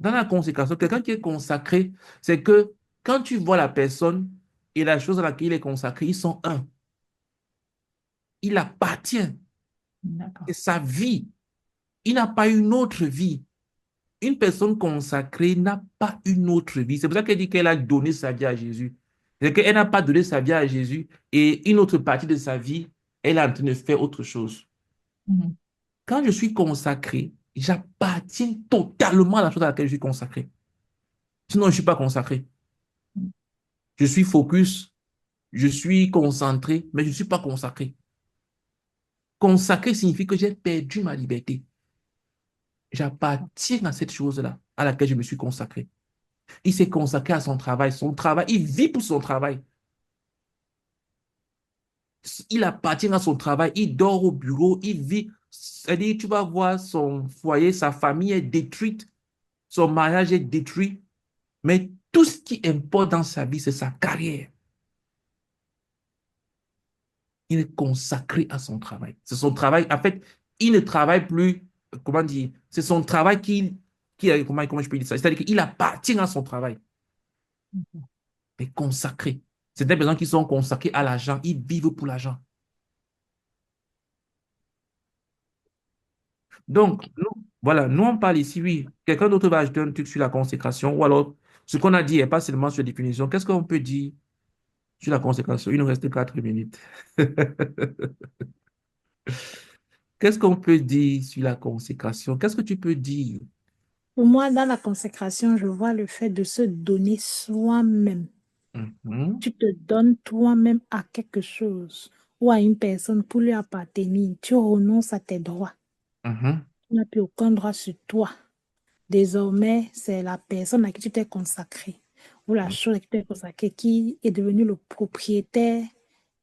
Dans la consécration, quelqu'un qui est consacré, c'est que quand tu vois la personne et la chose à laquelle il est consacré, ils sont un. Il appartient. C'est D'accord. sa vie. Il n'a pas une autre vie. Une personne consacrée n'a pas une autre vie. C'est pour ça qu'elle dit qu'elle a donné sa vie à Jésus. C'est qu'elle n'a pas donné sa vie à Jésus et une autre partie de sa vie, elle est en train de faire autre chose. Mhm. Quand je suis consacré, j'appartiens totalement à la chose à laquelle je suis consacré. Sinon, je ne suis pas consacré. Je suis focus, je suis concentré, mais je ne suis pas consacré. Consacré signifie que j'ai perdu ma liberté. J'appartiens à cette chose-là à laquelle je me suis consacré. Il s'est consacré à son travail. Son travail, il vit pour son travail. Il appartient à son travail. Il dort au bureau. Il vit. C'est-à-dire, tu vas voir son foyer, sa famille est détruite. Son mariage est détruit. Mais tout ce qui importe dans sa vie, c'est sa carrière. Il est consacré à son travail. C'est son travail. En fait, il ne travaille plus, comment dire, c'est son travail comment je peux dire ça? C'est-à-dire qu'il appartient à son travail. Il est consacré. C'est des personnes qui sont consacrées à l'argent. Ils vivent pour l'argent. Donc, Ok. voilà, nous on parle ici, oui. Quelqu'un d'autre va ajouter un truc sur la consécration ou alors ce qu'on a dit n'est pas seulement sur la définition. Qu'est-ce qu'on peut dire sur la consécration? Il nous reste 4 minutes. Qu'est-ce qu'on peut dire sur la consécration? Qu'est-ce que tu peux dire? Pour moi, dans la consécration, je vois le fait de se donner soi-même. Mhm, Tu te donnes toi-même à quelque chose ou à une personne pour lui appartenir. Tu renonces à tes droits. mhm, Tu n'as plus aucun droit sur toi. Désormais, c'est la personne à qui tu t'es consacré ou la chose à qui tu t'es consacré qui est devenue le propriétaire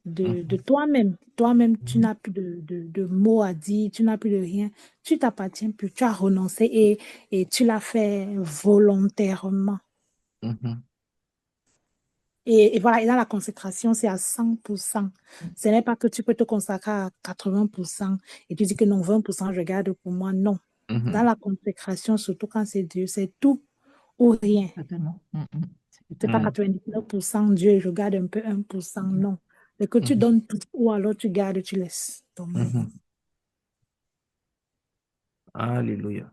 de mhm, toi-même. Toi-même, tu mhm, n'as plus de mots à dire, tu n'as plus de rien. Tu t'appartiens plus, tu as renoncé et tu l'as fait volontairement. mhm, Et voilà, et dans la consécration, c'est à 100%. Ce n'est pas que tu peux te consacrer à 80% et tu dis que non, 20%, je garde pour moi. Non. Dans mhm, la consécration, surtout quand c'est Dieu, c'est tout ou rien. Totalement. Mhm. C'est pas mhm, 99% Dieu, je garde un peu 1%. Non. C'est que tu mhm, donnes tout ou alors tu gardes, tu laisses tomber. mhm. Alléluia.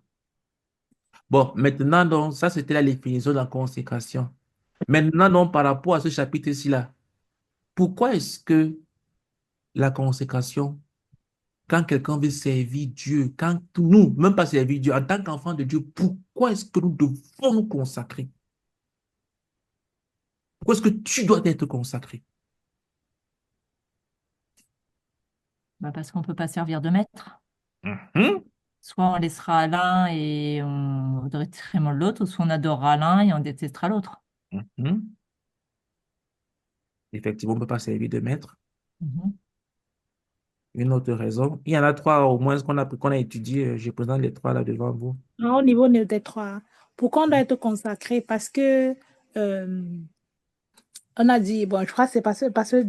Bon, maintenant, donc, ça, c'était la définition de la consécration. Maintenant, donc, par rapport à ce chapitre-ci là, pourquoi est-ce que la consécration, quand quelqu'un veut servir Dieu, quand nous, même pas servir Dieu, en tant qu'enfant de Dieu, pourquoi est-ce que nous devons nous consacrer? Pourquoi est-ce que tu dois être consacré? Bah, parce qu'on ne peut pas servir de maître. Mhm. Soit on laissera l'un et on détestera l'autre, ou soit on adorera l'un et on détestera l'autre. Mhm. Effectivement, on ne peut pas servir de maître. Mhm. Une autre raison. Il y en a trois au moins qu'on a étudié. Je présente les trois là devant vous. Au niveau des trois, pourquoi on doit être consacré? Parce que euh, on a dit, bon, je crois que c'est parce que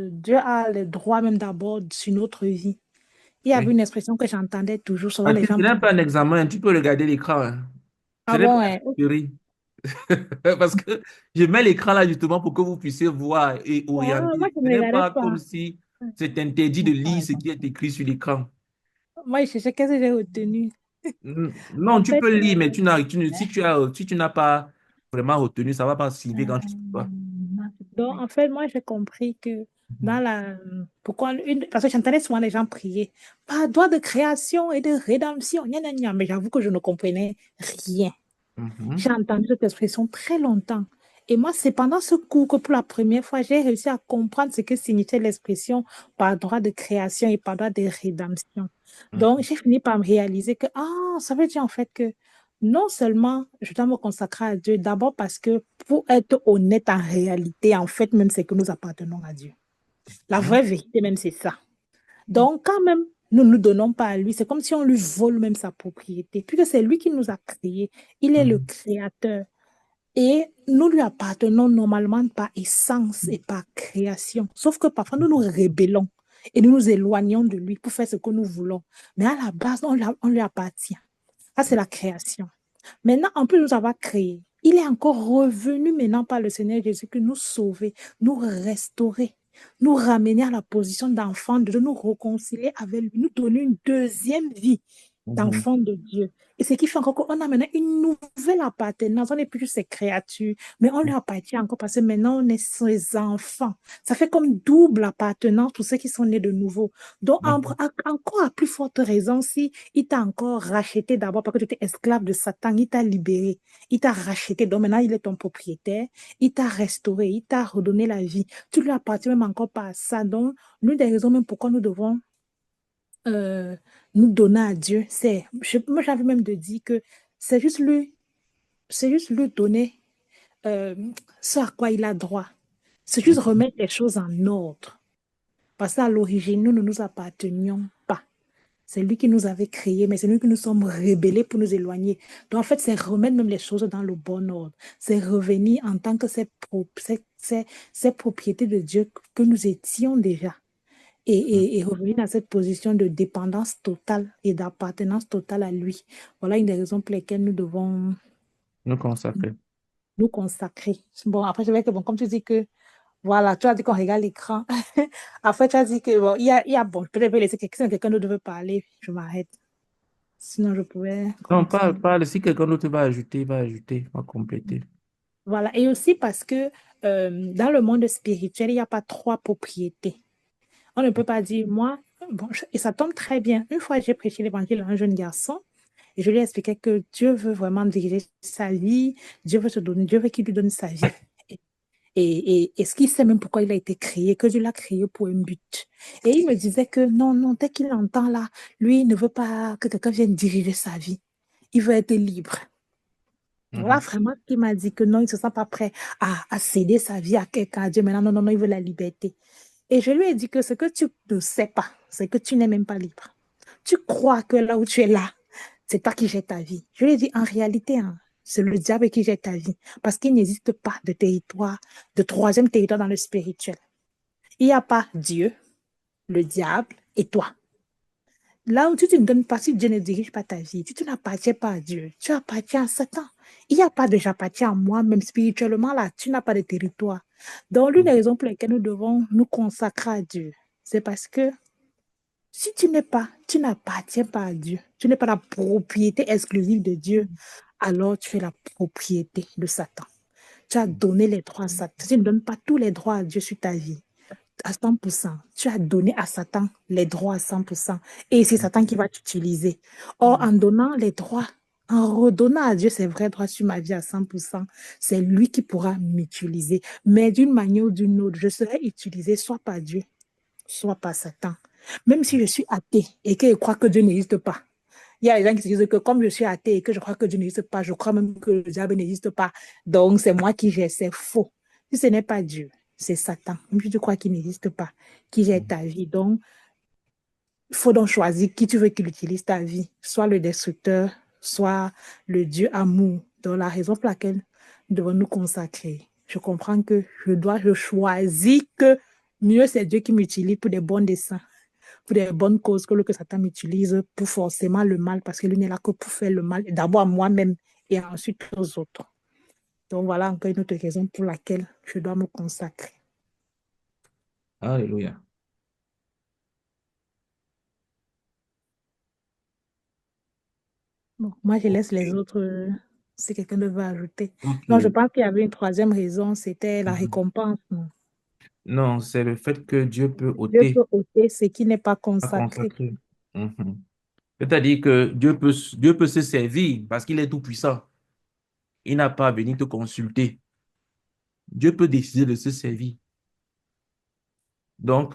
Dieu a le droit même d'abord sur notre vie. Il y avait Oui. une expression que j'entendais toujours, souvent Ah, les ce gens n'est prennent. pas un examen, tu peux regarder l'écran, hein. Ce Ah n'est pas bon, ouais. une théorie. Parce que je mets l'écran là justement pour que vous puissiez voir et Ah, moi, orienter. je Ce ne n'est regardais pas comme pas. si c'est interdit de lire ce qui est écrit sur l'écran. Moi, je cherchais qu'est-ce que j'ai retenu. Non, En tu fait, peux lire, mais si tu n'as pas vraiment retenu, ça ne va pas suivre quand tu vois. donc, en fait, moi, j'ai compris que dans la... Pourquoi parce que j'entendais souvent les gens prier, pas droit de création et de rédemption, gna, gna, gna, mais j'avoue que je ne comprenais rien. Mhm. J'ai entendu cette expression très longtemps. Et moi, c'est pendant ce cours que pour la première fois, j'ai réussi à comprendre ce que signifiait l'expression par droit de création et par droit de rédemption. Donc, Mhm. j'ai fini par me réaliser que, ah, ça veut dire en fait que non seulement je dois me consacrer à Dieu, d'abord parce que pour être honnête en réalité, en fait, même c'est que nous appartenons à Dieu. La Mhm. vraie vérité, même, c'est ça. Donc, quand même, nous ne nous donnons pas à lui. C'est comme si on lui vole même sa propriété, puisque c'est lui qui nous a créés. Il est le Mhm. créateur. Et nous lui appartenons normalement par essence et par création. Sauf que parfois, nous nous rébellons et nous nous éloignons de lui pour faire ce que nous voulons. Mais à la base, on lui appartient. Ça, c'est la création. Maintenant, en plus de nous avoir créés, il est encore revenu maintenant par le Seigneur Jésus que nous sauver, nous restaurer, nous ramener à la position d'enfant, de nous réconcilier avec lui, nous donner une deuxième vie Mhm. d'enfant de Dieu. Et ce qui fait encore qu'on a maintenant une nouvelle appartenance. On n'est plus juste ses créatures, mais on lui appartient encore parce que maintenant on est ses enfants. Ça fait comme double appartenance pour ceux qui sont nés de nouveau. Donc, Mhm. encore à plus forte raison, si il t'a encore racheté d'abord parce que tu étais esclave de Satan, il t'a libéré, il t'a racheté. Donc maintenant, il est ton propriétaire, il t'a restauré, il t'a redonné la vie. Tu lui appartiens même encore par ça. Donc, l'une des raisons même pourquoi nous devons euh, nous donner à Dieu, moi j'avais même de dire que c'est juste lui, c'est juste lui donner euh, ce à quoi il a droit. C'est juste remettre les choses en ordre. Parce qu'à l'origine, nous ne nous appartenions pas. C'est lui qui nous avait créés, mais c'est nous qui nous sommes rebellés pour nous éloigner. Donc, en fait, c'est remettre même les choses dans le bon ordre. C'est revenir en tant que ces propriétés de Dieu que nous étions déjà. Et revenir dans cette position de dépendance totale et d'appartenance totale à lui. Voilà une des raisons pour lesquelles nous devons Nous consacrer. nous consacrer. Bon, après, je vais que, bon, comme tu dis que, voilà, tu as dit qu'on regarde l'écran. Après, tu as dit que, bon, bon, peut-être je vais laisser quelqu'un d'autre veut parler. Je m'arrête. Sinon, je pouvais Non, parle, continuer. parle. Si quelqu'un d'autre va ajouter, va compléter. Voilà. Et aussi parce que dans le monde spirituel, il n'y a pas trois propriétés. On ne peut pas dire, moi, bon, et ça tombe très bien. Une fois, j'ai prêché l'évangile à un jeune garçon et je lui ai expliqué que Dieu veut vraiment diriger sa vie, Dieu veut se donner, Dieu veut qu'il lui donne sa vie. Est-ce qu'il sait même pourquoi il a été créé, que Dieu l'a créé pour un but? Et il me disait que non, non, dès qu'il entend là, lui, il ne veut pas que quelqu'un vienne diriger sa vie. Il veut être libre. Voilà Mhm. vraiment ce qu'il m'a dit que non, il ne se sent pas prêt à céder sa vie à quelqu'un, à Dieu. Maintenant, non, non, non, il veut la liberté. Et je lui ai dit que ce que tu ne sais pas, c'est que tu n'es même pas libre. Tu crois que là où tu es là, c'est toi qui gères ta vie. Je lui ai dit, en réalité, hein, c'est le diable qui gère ta vie. Parce qu'il n'existe pas de territoire, de troisième territoire dans le spirituel. Il n'y a pas Dieu, le diable et toi. Là où tu ne donnes pas, si Dieu ne dirige pas ta vie, si tu n'appartiens pas à Dieu, tu appartiens à Satan. Il n'y a pas de j'appartiens à moi, même spirituellement, là, tu n'as pas de territoire. Donc, l'une des raisons pour lesquelles nous devons nous consacrer à Dieu, c'est parce que si tu n'appartiens pas à Dieu, tu n'es pas la propriété exclusive de Dieu, alors tu es la propriété de Satan. Tu as donné les droits à Satan. Tu ne donnes pas tous les droits à Dieu sur ta vie à 100%. Tu as donné à Satan les droits à 100%. Et c'est Satan qui va t'utiliser. Or, en donnant les droits, en redonnant à Dieu ses vrais droits sur ma vie à 100%, c'est lui qui pourra m'utiliser. Mais d'une manière ou d'une autre, je serai utilisé soit par Dieu, soit par Satan. Même si je suis athée et que je crois que Dieu n'existe pas. Il y a des gens qui se disent que comme je suis athée et que je crois que Dieu n'existe pas, je crois même que le diable n'existe pas. Donc, c'est moi qui j'ai, c'est faux. Si ce n'est pas Dieu, c'est Satan. Même si tu crois qu'il n'existe pas, qui gère ta vie. Donc, il faut donc choisir qui tu veux qu'il utilise ta vie. Soit le destructeur, soit le Dieu amour. Donc, la raison pour laquelle nous devons nous consacrer. Je comprends que je choisis que mieux c'est Dieu qui m'utilise pour des bons desseins, pour des bonnes causes, que le que Satan m'utilise pour forcément le mal, parce que lui n'est là que pour faire le mal, d'abord à moi-même et ensuite aux autres. Donc voilà encore une autre raison pour laquelle je dois me consacrer. Alléluia. Bon, moi, je laisse les Ok. autres si quelqu'un veut ajouter. Non, je Ok. pense qu'il y avait une troisième raison, c'était la Mhm. récompense. Non, c'est le fait que Dieu peut Dieu ôter, peut ôter ce qui n'est pas pas consacré. consacrer. Mhm. C'est-à-dire que Dieu peut se servir parce qu'il est tout puissant. Il n'a pas à venir te consulter. Dieu peut décider de se servir. Donc,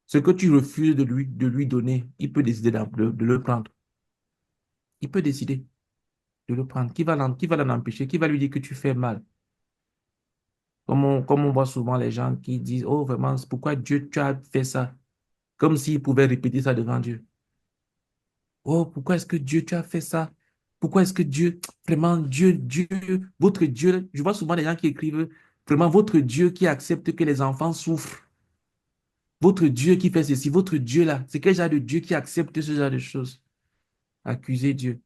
ce que tu refuses de lui donner, il peut décider de le prendre. Il peut décider de le prendre. Qui va l'en empêcher? Qui va lui dire que tu fais mal? Comme on voit souvent les gens qui disent, oh vraiment, c'est pourquoi Dieu, tu as fait ça? Comme s'ils pouvaient répéter ça devant Dieu. Oh, pourquoi est-ce que Dieu, tu as fait ça? Pourquoi est-ce que Dieu, vraiment, Dieu, votre Dieu, je vois souvent des gens qui écrivent, vraiment, votre Dieu qui accepte que les enfants souffrent, votre Dieu qui fait ceci, votre Dieu là, c'est quel genre de Dieu qui accepte ce genre de choses? Accuser Dieu.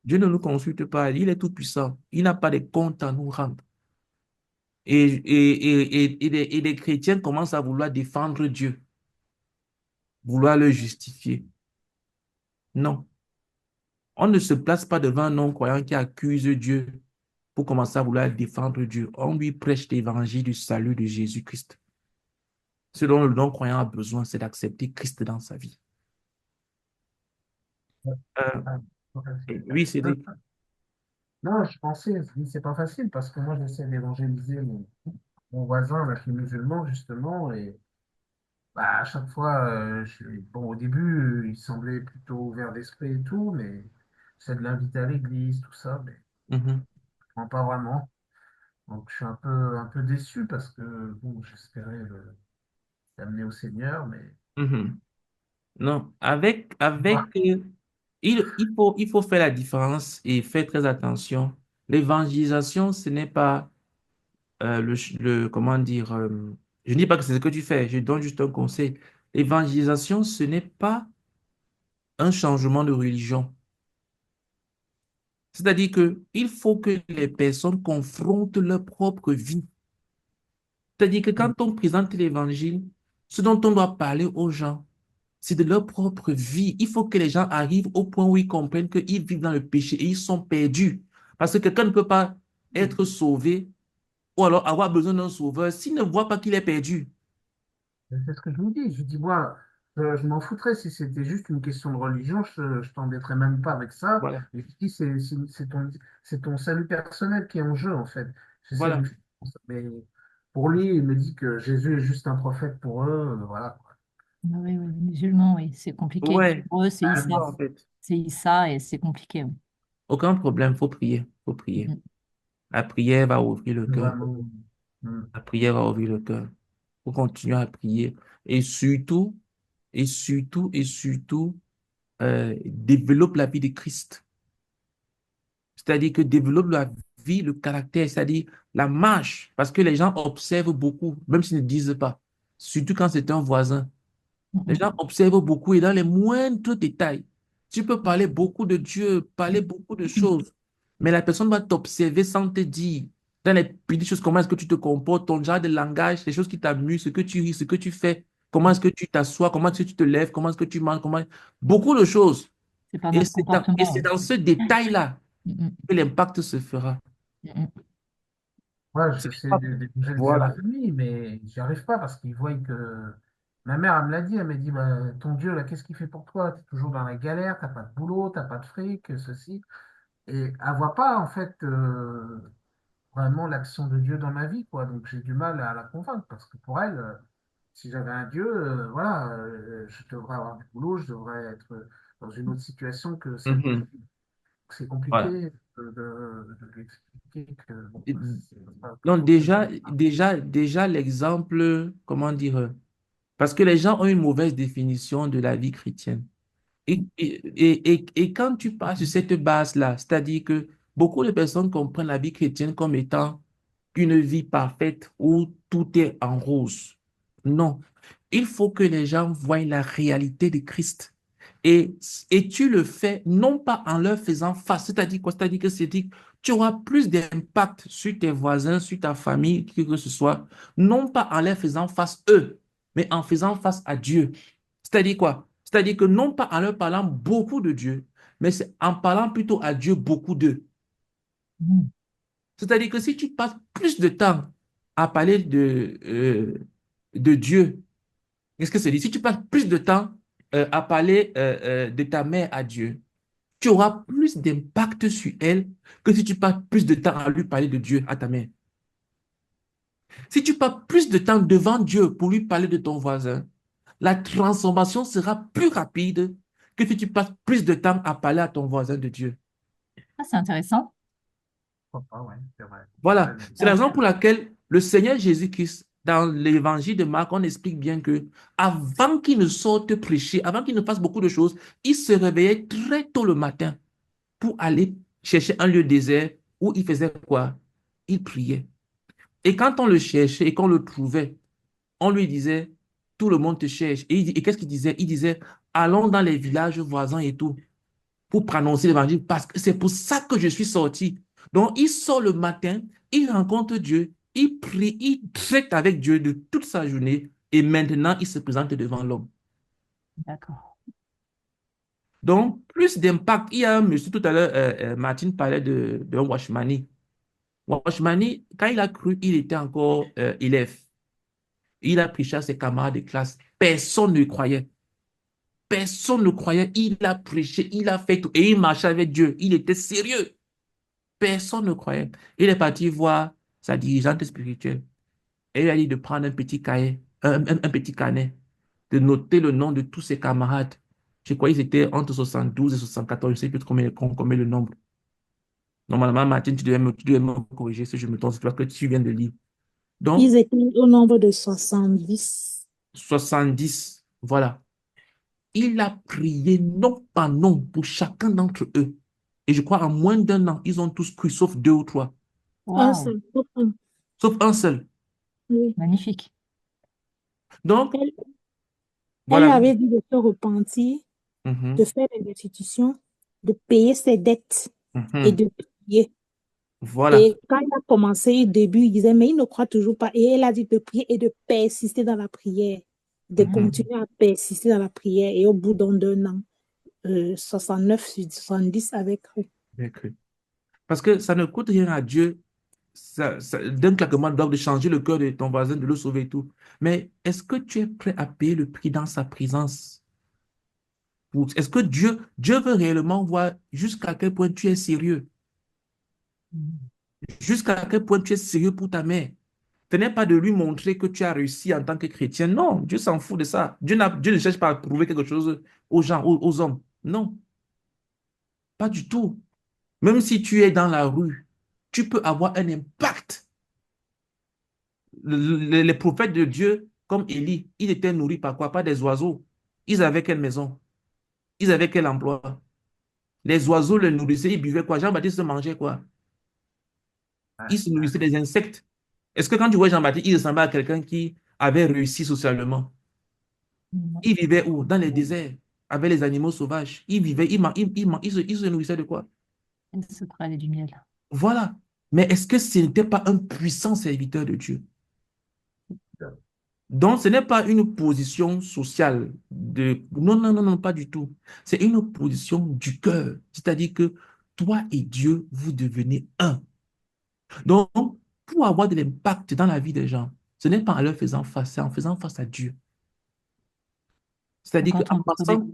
Dieu ne nous consulte pas, il est tout puissant, il n'a pas de comptes à nous rendre. Et les chrétiens commencent à vouloir défendre Dieu, vouloir le justifier. Non, on ne se place pas devant un non-croyant qui accuse Dieu pour commencer à vouloir défendre Dieu. On lui prêche l'évangile du salut de Jésus-Christ. Ce dont le non-croyant a besoin, c'est d'accepter Christ dans sa vie. Euh, Ah, pas facile. oui, Non, Cédric. non, je pensais, je dis, c'est pas facile parce que moi, j'essaie d'évangéliser mon voisin, là, qui est musulman, justement, et bah, à chaque fois, bon, au début, il semblait plutôt ouvert d'esprit et tout, mais c'est de l'inviter à l'église, tout ça, mais Mhm, non, pas vraiment. Donc, je suis un peu déçu parce que, bon, j'espérais l'amener au Seigneur, mais mhm. Non, voilà. il faut faire la différence et faire très attention. L'évangélisation, ce n'est pas comment dire, je ne dis pas que c'est ce que tu fais, je donne juste un conseil. L'évangélisation, ce n'est pas un changement de religion. C'est-à-dire que il faut que les personnes confrontent leur propre vie. C'est-à-dire que quand on présente l'évangile, ce dont on doit parler aux gens, c'est de leur propre vie. Il faut que les gens arrivent au point où ils comprennent qu'ils vivent dans le péché et ils sont perdus. Parce que quelqu'un ne peut pas être sauvé ou alors avoir besoin d'un sauveur s'il ne voit pas qu'il est perdu. C'est ce que je vous dis. Je dis, moi, je m'en foutrais si c'était juste une question de religion, je t'embêterais même pas avec ça. Voilà, Et je dis, c'est ton salut personnel qui est en jeu, en fait. J'essaie de voilà. lui faire ça. Mais pour lui, il me dit que Jésus est juste un prophète pour eux. Voilà. Ah oui, oui, les musulmans, oui, c'est compliqué. Ouais, Pour eux, c'est Ah, Issa. lui, ça en fait. C'est Issa et c'est compliqué. Oui. Aucun problème, faut prier, faut prier. Mhm. La prière va ouvrir le c'est cœur. vraiment. Hmm. La prière va ouvrir le cœur. Faut continuer à prier. Et surtout, et surtout, développe la vie de Christ. C'est-à-dire que développe la vie, le caractère, c'est-à-dire la marche. Parce que les gens observent beaucoup, même s'ils ne disent pas. Surtout quand c'est un voisin. Les Mhm. gens observent beaucoup et dans les moindres détails. Tu peux parler beaucoup de Dieu, parler beaucoup de choses, mais la personne va t'observer sans te dire, dans les petites choses, comment est-ce que tu te comportes, ton genre de langage, les choses qui t'amusent, ce que tu ris, ce que tu fais, comment est-ce que tu t'assois, comment est-ce que tu te lèves, comment est-ce que tu manges, comment... Beaucoup de choses. C'est pas notre Et comportement. c'est Oui. dans ce détail-là Mhm. que l'impact se fera. Mhm. Ouais, C'est j'essaie pas- d'évangéliser Voilà. ma famille, mais j'y arrive pas parce qu'ils voient que. Ma mère, elle me l'a dit, elle m'a dit, bah, ton Dieu, là, qu'est-ce qu'il fait pour toi? Tu es toujours dans la galère, t'as pas de boulot, t'as pas de fric, ceci. Et elle voit pas, en fait, vraiment l'action de Dieu dans ma vie, quoi. Donc j'ai du mal à la convaincre parce que pour elle, Si j'avais un Dieu, voilà, je devrais avoir du boulot, je devrais être dans une autre situation que celle que je Mhm. vis. C'est Voilà. compliqué de lui expliquer que bon, Et qu'il donc faut que déjà l'exemple, comment dire, parce que les gens ont une mauvaise définition de la vie chrétienne. Et quand tu passes sur cette base-là, c'est-à-dire que beaucoup de personnes comprennent la vie chrétienne comme étant une vie parfaite où tout est en rose. Non, il faut que les gens voient la réalité de Christ. Et, et tu le fais non pas en leur faisant face, c'est-à-dire quoi? C'est-à-dire que tu auras plus d'impact sur tes voisins, sur ta famille, qui que ce soit, non pas en leur faisant face eux, mais en faisant face à Dieu. C'est-à-dire quoi? C'est-à-dire que non pas en leur parlant beaucoup de Dieu, mais c'est en parlant plutôt à Dieu beaucoup d'eux. Mhm. C'est-à-dire que si tu passes plus de temps à parler de Dieu, qu'est-ce que c'est dit? Si tu passes plus de temps à parler de ta mère à Dieu, tu auras plus d'impact sur elle que si tu passes plus de temps à lui parler de Dieu à ta mère. Si tu passes plus de temps devant Dieu pour lui parler de ton voisin, la transformation sera plus rapide que si tu passes plus de temps à parler à ton voisin de Dieu. Ah, c'est intéressant. crois pas, ouais, c'est vrai. Voilà, c'est la Ouais. raison pour laquelle le Seigneur Jésus-Christ, dans l'évangile de Marc, on explique bien que avant qu'il ne sorte prêcher, avant qu'il ne fasse beaucoup de choses, il se réveillait très tôt le matin pour aller chercher un lieu désert où il faisait quoi? Il priait. Et quand on le cherchait et qu'on le trouvait, on lui disait, tout le monde te cherche. Et qu'est-ce qu'il disait? Il disait, allons dans les villages voisins et tout pour prononcer l'évangile parce que c'est pour ça que je suis sorti. Donc, il sort le matin, il rencontre Dieu, il prie, il traite avec Dieu de toute sa journée et maintenant, il se présente devant l'homme. D'accord. Donc, plus d'impact. Il y a un monsieur tout à l'heure, Martine parlait de Washmani. Washmani, quand il a cru, il était encore élève. Il a prêché à ses camarades de classe. Personne ne croyait. Personne ne croyait. Il a prêché, il a fait tout. Et il marchait avec Dieu. Il était sérieux. Personne ne croyait. Il est parti voir sa dirigeante spirituelle. Et il lui a dit de prendre un petit cahier, un petit carnet, de noter le nom de tous ses camarades. Je crois qu'ils étaient entre 72 et 74. Je ne sais plus combien le nombre. Normalement, Martine, tu devais me corriger si je me trompe, c'est parce que tu viens de lire. Donc, Ils étaient au nombre de 70. 70, voilà. Il a prié non par nom pour chacun d'entre eux. Et je crois en moins d'un an, ils ont tous cru, sauf deux ou trois. Un Waouh, seul. Un. Sauf un seul. Oui. magnifique. Donc, Elle, elle lui voilà. avait dit de se repentir, de Mhm, faire des restitutions, de payer ses dettes et mhm. de prier. Voilà. Et quand il a commencé au début, il disait, mais il ne croit toujours pas. Et elle a dit de prier et de persister dans la prière, de Mhm. continuer à persister dans la prière. Et au bout d'un an, 69 sur 70 avec cru. J'ai cru. Parce que ça ne coûte rien à Dieu d'un claquement de doigts de changer le cœur de ton voisin, de le sauver et tout. Mais est-ce que tu es prêt à payer le prix dans sa présence? Est-ce que Dieu veut réellement voir jusqu'à quel point tu es sérieux? Mhm. Jusqu'à quel point tu es sérieux pour ta mère? Ce n'est pas de lui montrer que tu as réussi en tant que chrétien. Non, Dieu s'en fout de ça. Dieu ne cherche pas à prouver quelque chose aux gens, aux hommes. Non, pas du tout. Même si tu es dans la rue, tu peux avoir un impact. Les prophètes de Dieu, comme Élie, ils étaient nourris par quoi? Par des oiseaux. Ils avaient quelle maison? Ils avaient quel emploi? Les oiseaux les nourrissaient, ils buvaient quoi? Jean-Baptiste mangeait quoi? Ouais, Il se ouais. nourrissait des insectes. Est-ce que quand tu vois Jean-Baptiste, il ressemblait à quelqu'un qui avait réussi socialement? Mhm. Il vivait où? Dans les déserts, avec les animaux sauvages. Il vivait, il se nourrissait de quoi? Le secret du miel. Voilà. Mais est-ce que ce n'était pas un puissant serviteur de Dieu? Donc, ce n'est pas une position sociale de... Non, non, non, non, pas du tout. C'est une position du cœur. C'est-à-dire que toi et Dieu, vous devenez un. Donc, pour avoir de l'impact dans la vie des gens, ce n'est pas en leur faisant face, c'est en faisant face à Dieu. Donc, C'est-à-dire quand qu'en on trouve, passant,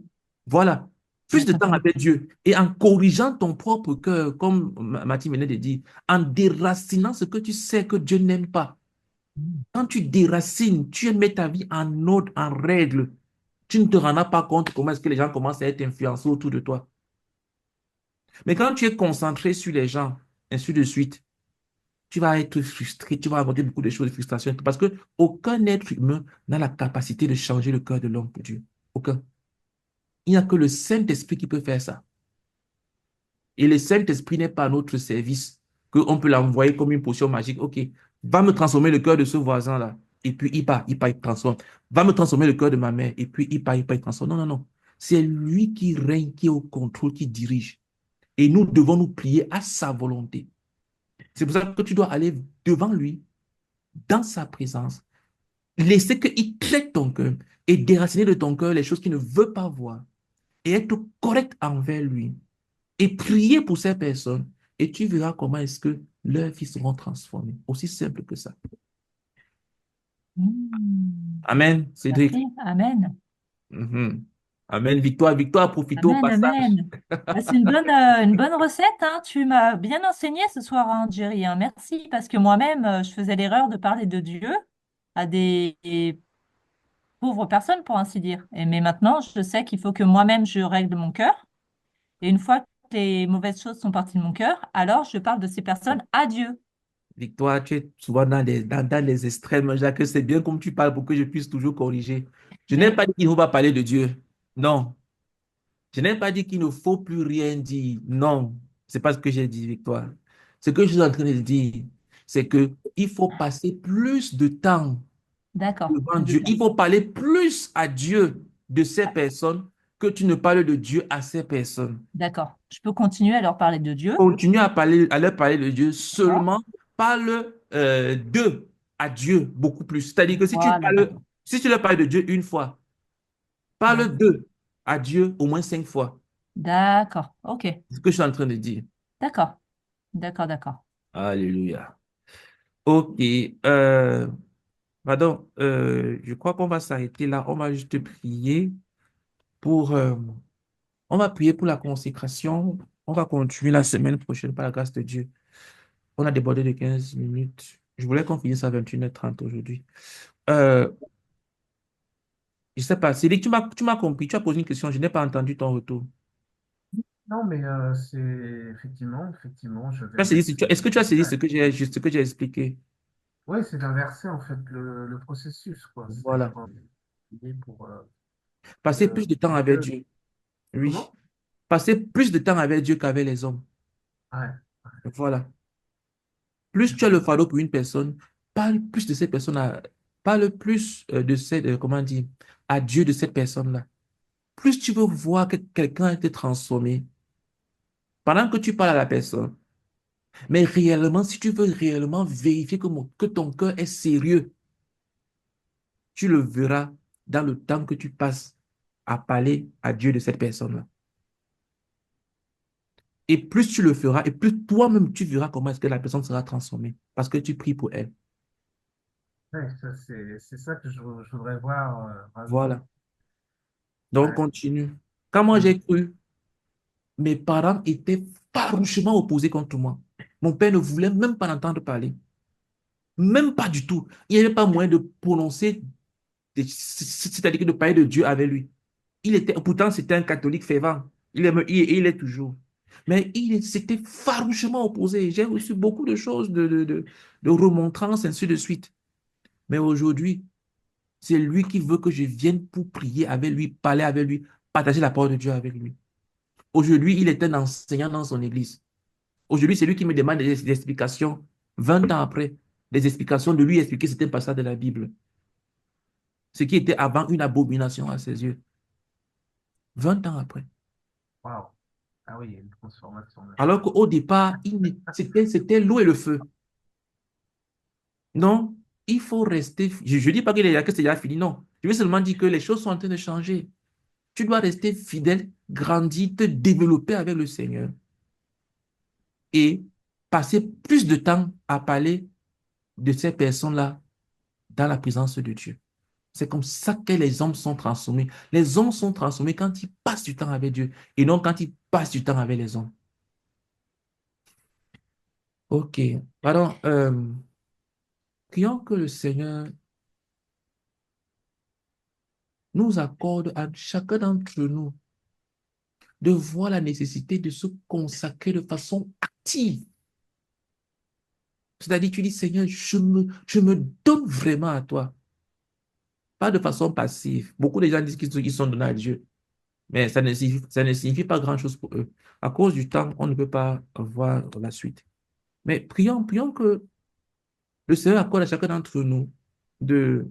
voilà, plus ouais, de quand temps on, avec Dieu et en corrigeant ton propre cœur, comme Mathilde venait de dire, en déracinant ce que tu sais que Dieu n'aime pas. Quand tu déracines, tu mets ta vie en ordre, en règle, tu ne te rendras pas compte comment est-ce que les gens commencent à être influencés autour de toi. Mais quand tu es concentré sur les gens, ainsi de suite, tu vas être frustré, tu vas avoir beaucoup de choses de frustration. Parce que aucun être humain n'a la capacité de changer le cœur de l'homme pour Dieu. Aucun. Il n'y a que le Saint-Esprit qui peut faire ça. Et le Saint-Esprit n'est pas à notre service, qu'on peut l'envoyer comme une potion magique. OK, va me transformer le cœur de ce voisin-là. Et puis il transforme. Va me transformer le cœur de ma mère. Et puis il transforme. Non, non, non. C'est lui qui règne, qui est au contrôle, qui dirige. Et nous devons nous plier à sa volonté. C'est pour ça que tu dois aller devant lui, dans sa présence, laisser qu'il traite ton cœur et déraciner de ton cœur les choses qu'il ne veut pas voir et être correct envers lui et prier pour ces personnes et tu verras comment est-ce que leurs vies seront transformées. Aussi simple que ça. Hmm. Amen, Cédric. Merci. Amen. Mhm. Amen. Victoire, Victoire, profite au Amen, passage. amen. Bah, c'est une bonne recette, hein. Tu m'as bien enseigné ce soir, hein, Jerry, hein. Merci, parce que moi-même, je faisais l'erreur de parler de Dieu à des pauvres personnes, pour ainsi dire. Mais maintenant, je sais qu'il faut que moi-même, je règle mon cœur. Et une fois que les mauvaises choses sont parties de mon cœur, alors je parle de ces personnes à Dieu. Victoire, tu es souvent dans les extrêmes. Jacques, c'est bien comme tu parles pour que je puisse toujours corriger. Je n'ai Mais pas dit qu'il ne faut pas parler de Dieu. Non. Je n'ai pas dit qu'il ne faut plus rien dire. Non. C'est pas ce que j'ai dit, Victoire. Ce que je suis en train de dire, c'est que il faut passer plus de temps d'accord, devant plus de Dieu. temps. Il faut parler plus à Dieu de ces personnes que tu ne parles de Dieu à ces personnes. D'accord. Je peux continuer à leur parler de Dieu. Continue à parler, à leur parler de Dieu D'accord. seulement, parle d'eux à Dieu beaucoup plus. C'est-à-dire que Voilà, d'accord. si tu leur parles de Dieu une fois, parle D'accord. d'eux à Dieu au moins 5 fois. D'accord. OK. C'est ce que je suis en train de dire. D'accord. D'accord, d'accord. Alléluia. Ok. Pardon, je crois qu'on va s'arrêter là. On va juste prier pour, on va prier pour la consécration. On va continuer la semaine prochaine par la grâce de Dieu. On a débordé de 15 minutes. Je voulais qu'on finisse à 21h30 aujourd'hui. Euh, je ne sais pas, Cédric, tu m'as compris, tu as posé une question, je n'ai pas entendu ton retour. Non, mais c'est effectivement, je Tu as vais saisi- essayer. Est-ce que tu as saisi ce que j'ai expliqué? Oui, c'est d'inverser en fait le processus, quoi. Voilà. C'est-à-dire prier pour Passer plus de temps avec Dieu. Dieu. Oui. Comment? Passer plus de temps avec Dieu qu'avec les hommes. Ouais, Voilà. Plus tu as le fardeau pour une personne, parle plus de cette personne, parle plus de cette, comment dire, à Dieu de cette personne-là. Plus tu veux voir que quelqu'un a été transformé, pendant que tu parles à la personne, mais réellement, si tu veux réellement vérifier que ton cœur est sérieux, tu le verras dans le temps que tu passes à parler à Dieu de cette personne-là. Et plus tu le feras, et plus toi-même tu verras comment est-ce que la personne sera transformée, parce que tu pries pour elle. ouais, ça, c'est ça que je voudrais voir vraiment. Voilà. Donc, Ouais. continue. Quand moi Mm. j'ai cru, mes parents étaient farouchement opposés contre moi. Mon père ne voulait même pas entendre parler. Même pas du tout. Il n'y avait pas moyen de prononcer, c'est-à-dire que de parler de Dieu avec lui. Pourtant, c'était un catholique fervent. Il est toujours. Mais il s'était farouchement opposé. J'ai reçu beaucoup de choses, de remontrances, ainsi de suite. Mais aujourd'hui, c'est lui qui veut que je vienne pour prier avec lui, parler avec lui, partager la parole de Dieu avec lui. Aujourd'hui, il est un enseignant dans son église. Aujourd'hui, c'est lui qui me demande des explications, 20 ans après, des explications de lui expliquer certains passages de la Bible. Ce qui était avant une abomination à ses yeux. 20 ans après. Waouh. Ah oui, il y a une transformation là. Alors qu'au départ, c'était l'eau et le feu. Non, il faut rester. Je ne dis pas que c'est déjà fini, non. Je veux seulement dire que les choses sont en train de changer. Tu dois rester fidèle, grandir, te développer avec le Seigneur et passer plus de temps à parler de ces personnes-là dans la présence de Dieu. C'est comme ça que les hommes sont transformés. Les hommes sont transformés quand ils passent du temps avec Dieu et non quand ils passent du temps avec les hommes. Ok. Pardon. Prions que le Seigneur nous accorde à chacun d'entre nous de voir la nécessité de se consacrer de façon active. C'est-à-dire, tu dis, Seigneur, je me donne vraiment à toi, pas de façon passive. Beaucoup de gens disent qu'ils sont donnés à Dieu, mais ça ne signifie pas grand-chose pour eux. À cause du temps, on ne peut pas voir la suite. Mais prions que le Seigneur accorde à chacun d'entre nous de,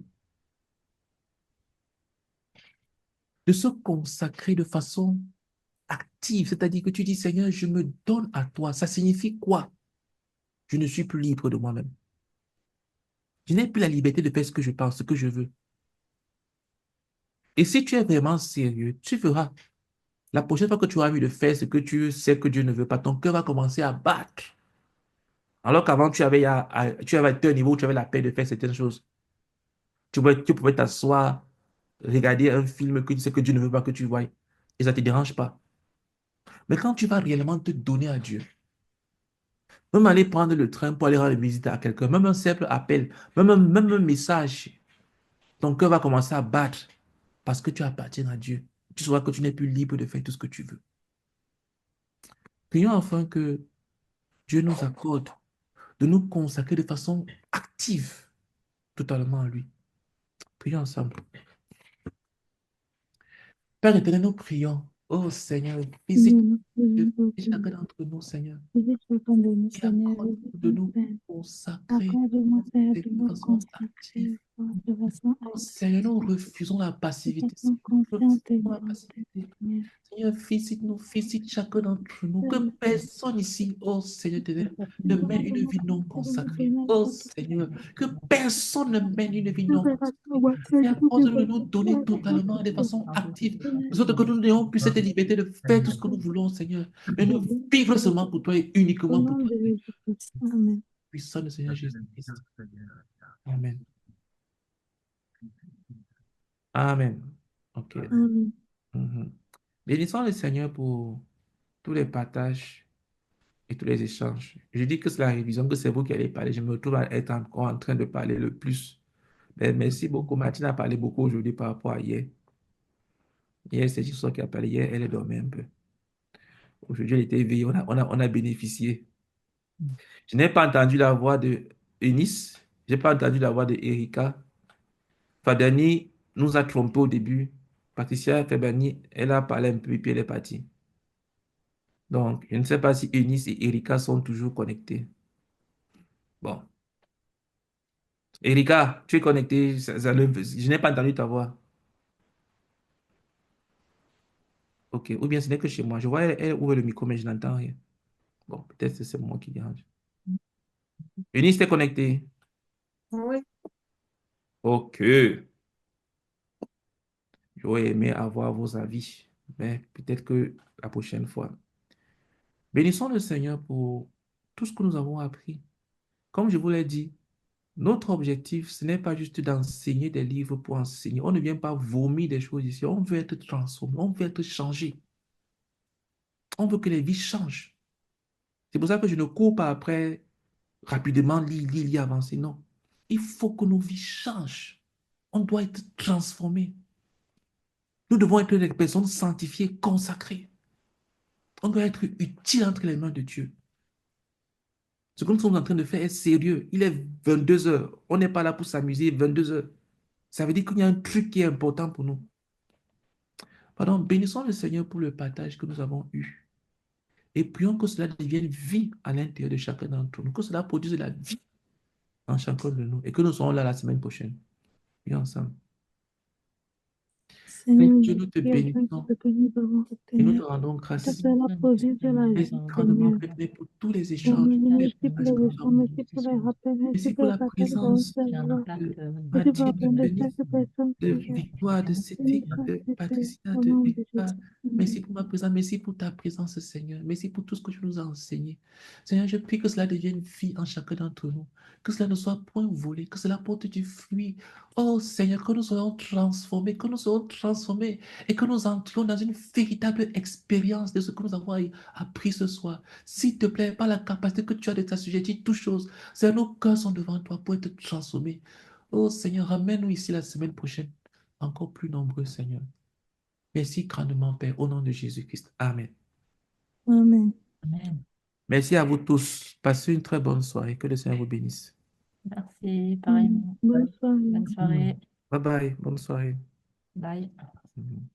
de se consacrer de façon active. C'est-à-dire que tu dis, Seigneur, je me donne à toi. Ça signifie quoi? Je ne suis plus libre de moi-même. Je n'ai plus la liberté de faire ce que je pense, ce que je veux. Et si tu es vraiment sérieux, tu feras. La prochaine fois que tu auras envie de faire ce que tu sais que Dieu ne veut pas, ton cœur va commencer à battre. Alors qu'avant, tu avais été au niveau où tu avais la paix de faire certaines choses. Tu pouvais t'asseoir, regarder un film que tu sais que Dieu ne veut pas que tu voies. Et ça ne te dérange pas. Mais quand tu vas réellement te donner à Dieu, même aller prendre le train pour aller rendre visite à quelqu'un, même un simple appel, même un message, ton cœur va commencer à battre parce que tu appartiens à Dieu. Tu sauras que tu n'es plus libre de faire tout ce que tu veux. Prions enfin que Dieu nous accorde de nous consacrer de façon active totalement à lui. Prions ensemble. Père éternel, nous prions. Oh Seigneur, visite Nous prions pour chacun d'entre nous, Seigneur, visite chacun de nous, et Seigneur, accorde-nous de visite-nous, nous Père. consacrer Accorde-moi, Seigneur, de de nous façon active. consacrer de façon Oh Seigneur, nous active, refusons la de passivité. façon Nous confiante et refusons la volontaire, passivité. Seigneur. Seigneur, visite-nous, visite chacun d'entre nous. Que Seigneur, personne ici, oh Seigneur éternel, ne mène une accorde-moi, vie non accorde-moi, consacrée. Seigneur, Oh accorde-moi. Seigneur, que personne ne mène une vie non consacrée. Révélation, Et Seigneur, accorde de nous donner totalement de accorde-moi, façon active, Seigneur. de sorte que nous n'ayons plus cette liberté de faire tout ce que nous voulons, Seigneur. Mais nous vivre seulement pour toi et Au uniquement pour nom toi. de Jésus-Christ. Amen. Puissant le Seigneur Jésus-Christ. Amen. Amen. OK. Amen. Mhm. Bénissons le Seigneur pour tous les partages et tous les échanges. Je dis que c'est la révision, que c'est vous qui allez parler. Je me retrouve à être encore en train de parler le plus. Mais merci beaucoup. Martine a parlé beaucoup aujourd'hui par rapport à hier. Hier, c'est Jisoo qui a parlé. Hier, elle est dormie un peu. Aujourd'hui, elle était éveillée. On a bénéficié. Je n'ai pas entendu la voix de Eunice. Je n'ai pas entendu la voix de Erika. Fadani nous a trompés au début. Patricia Febani, elle a parlé un peu et puis elle est partie. Donc, je ne sais pas si Eunice et Erika sont toujours connectés. Bon. Erika, tu es connectée. Je n'ai pas entendu ta voix. OK. Ou bien ce n'est que chez moi. Je vois elle ouvre le micro, mais je n'entends rien. Bon, peut-être que c'est moi qui dérange. Eunice, t'es connectée? Oui. OK. J'aurais aimé avoir vos avis, mais peut-être que la prochaine fois. Bénissons le Seigneur pour tout ce que nous avons appris. Comme je vous l'ai dit, notre objectif, ce n'est pas juste d'enseigner des livres pour enseigner. On ne vient pas vomir des choses ici. On veut être transformé, on veut être changé. On veut que les vies changent. C'est pour ça que je ne cours pas après rapidement, lire, avancer. Non. Il faut que nos vies changent. On doit être transformés. Nous devons être des personnes sanctifiées, consacrées. On doit être utile entre les mains de Dieu. Ce que nous sommes en train de faire est sérieux. Il est 22 heures. On n'est pas là pour s'amuser 22 heures. Ça veut dire qu'il y a un truc qui est important pour nous. Pardon, bénissons le Seigneur pour le partage que nous avons eu. Et prions que cela devienne vie à l'intérieur de chacun d'entre nous. Que cela produise la vie en chacun de nous. Et que nous serons là la semaine prochaine. Prions ensemble. Seigneur Seigneur, Dieu, nous te merci afin de bénissons ce que nous avons et nous te obtenu. rendons De grâce. faire la provision de la Merci vie, grandement, Seigneur. Père, pour tous les échanges, Seigneur, toutes les merci pour partages que les nous échanges, avons eus. merci pour les rappels, merci Merci pour pour les la partages de votre présence service. de Merci Mathieu, pour de de Denis, chaque personne de qui est Victoire, de venue Céline, de participer Patricia, au de nom de Eva. Jésus. Amen. Merci pour ma présence, merci pour ta présence, Seigneur. Merci pour tout ce que tu nous as enseigné. Seigneur, je prie que cela devienne vie en chacun d'entre nous. Que cela ne soit point volé, que cela porte du fruit. Oh Seigneur, que nous soyons transformés, que nous soyons transformés transformés et que nous entrions dans une véritable expérience de ce que nous avons appris ce soir. S'il te plaît, par la capacité que tu as de t'assujettir toutes choses, c'est nos cœurs sont devant toi pour être transformés. Oh Seigneur, ramène-nous ici la semaine prochaine, encore plus nombreux, Seigneur. Merci grandement, Père, au nom de Jésus-Christ. Amen. Amen. Amen. Merci à vous tous. Passez une très bonne soirée. Que le Seigneur vous bénisse. Merci, pareillement. Bonne soirée. Bonne soirée. Bye bye. Bonne soirée. Bye. Mhm.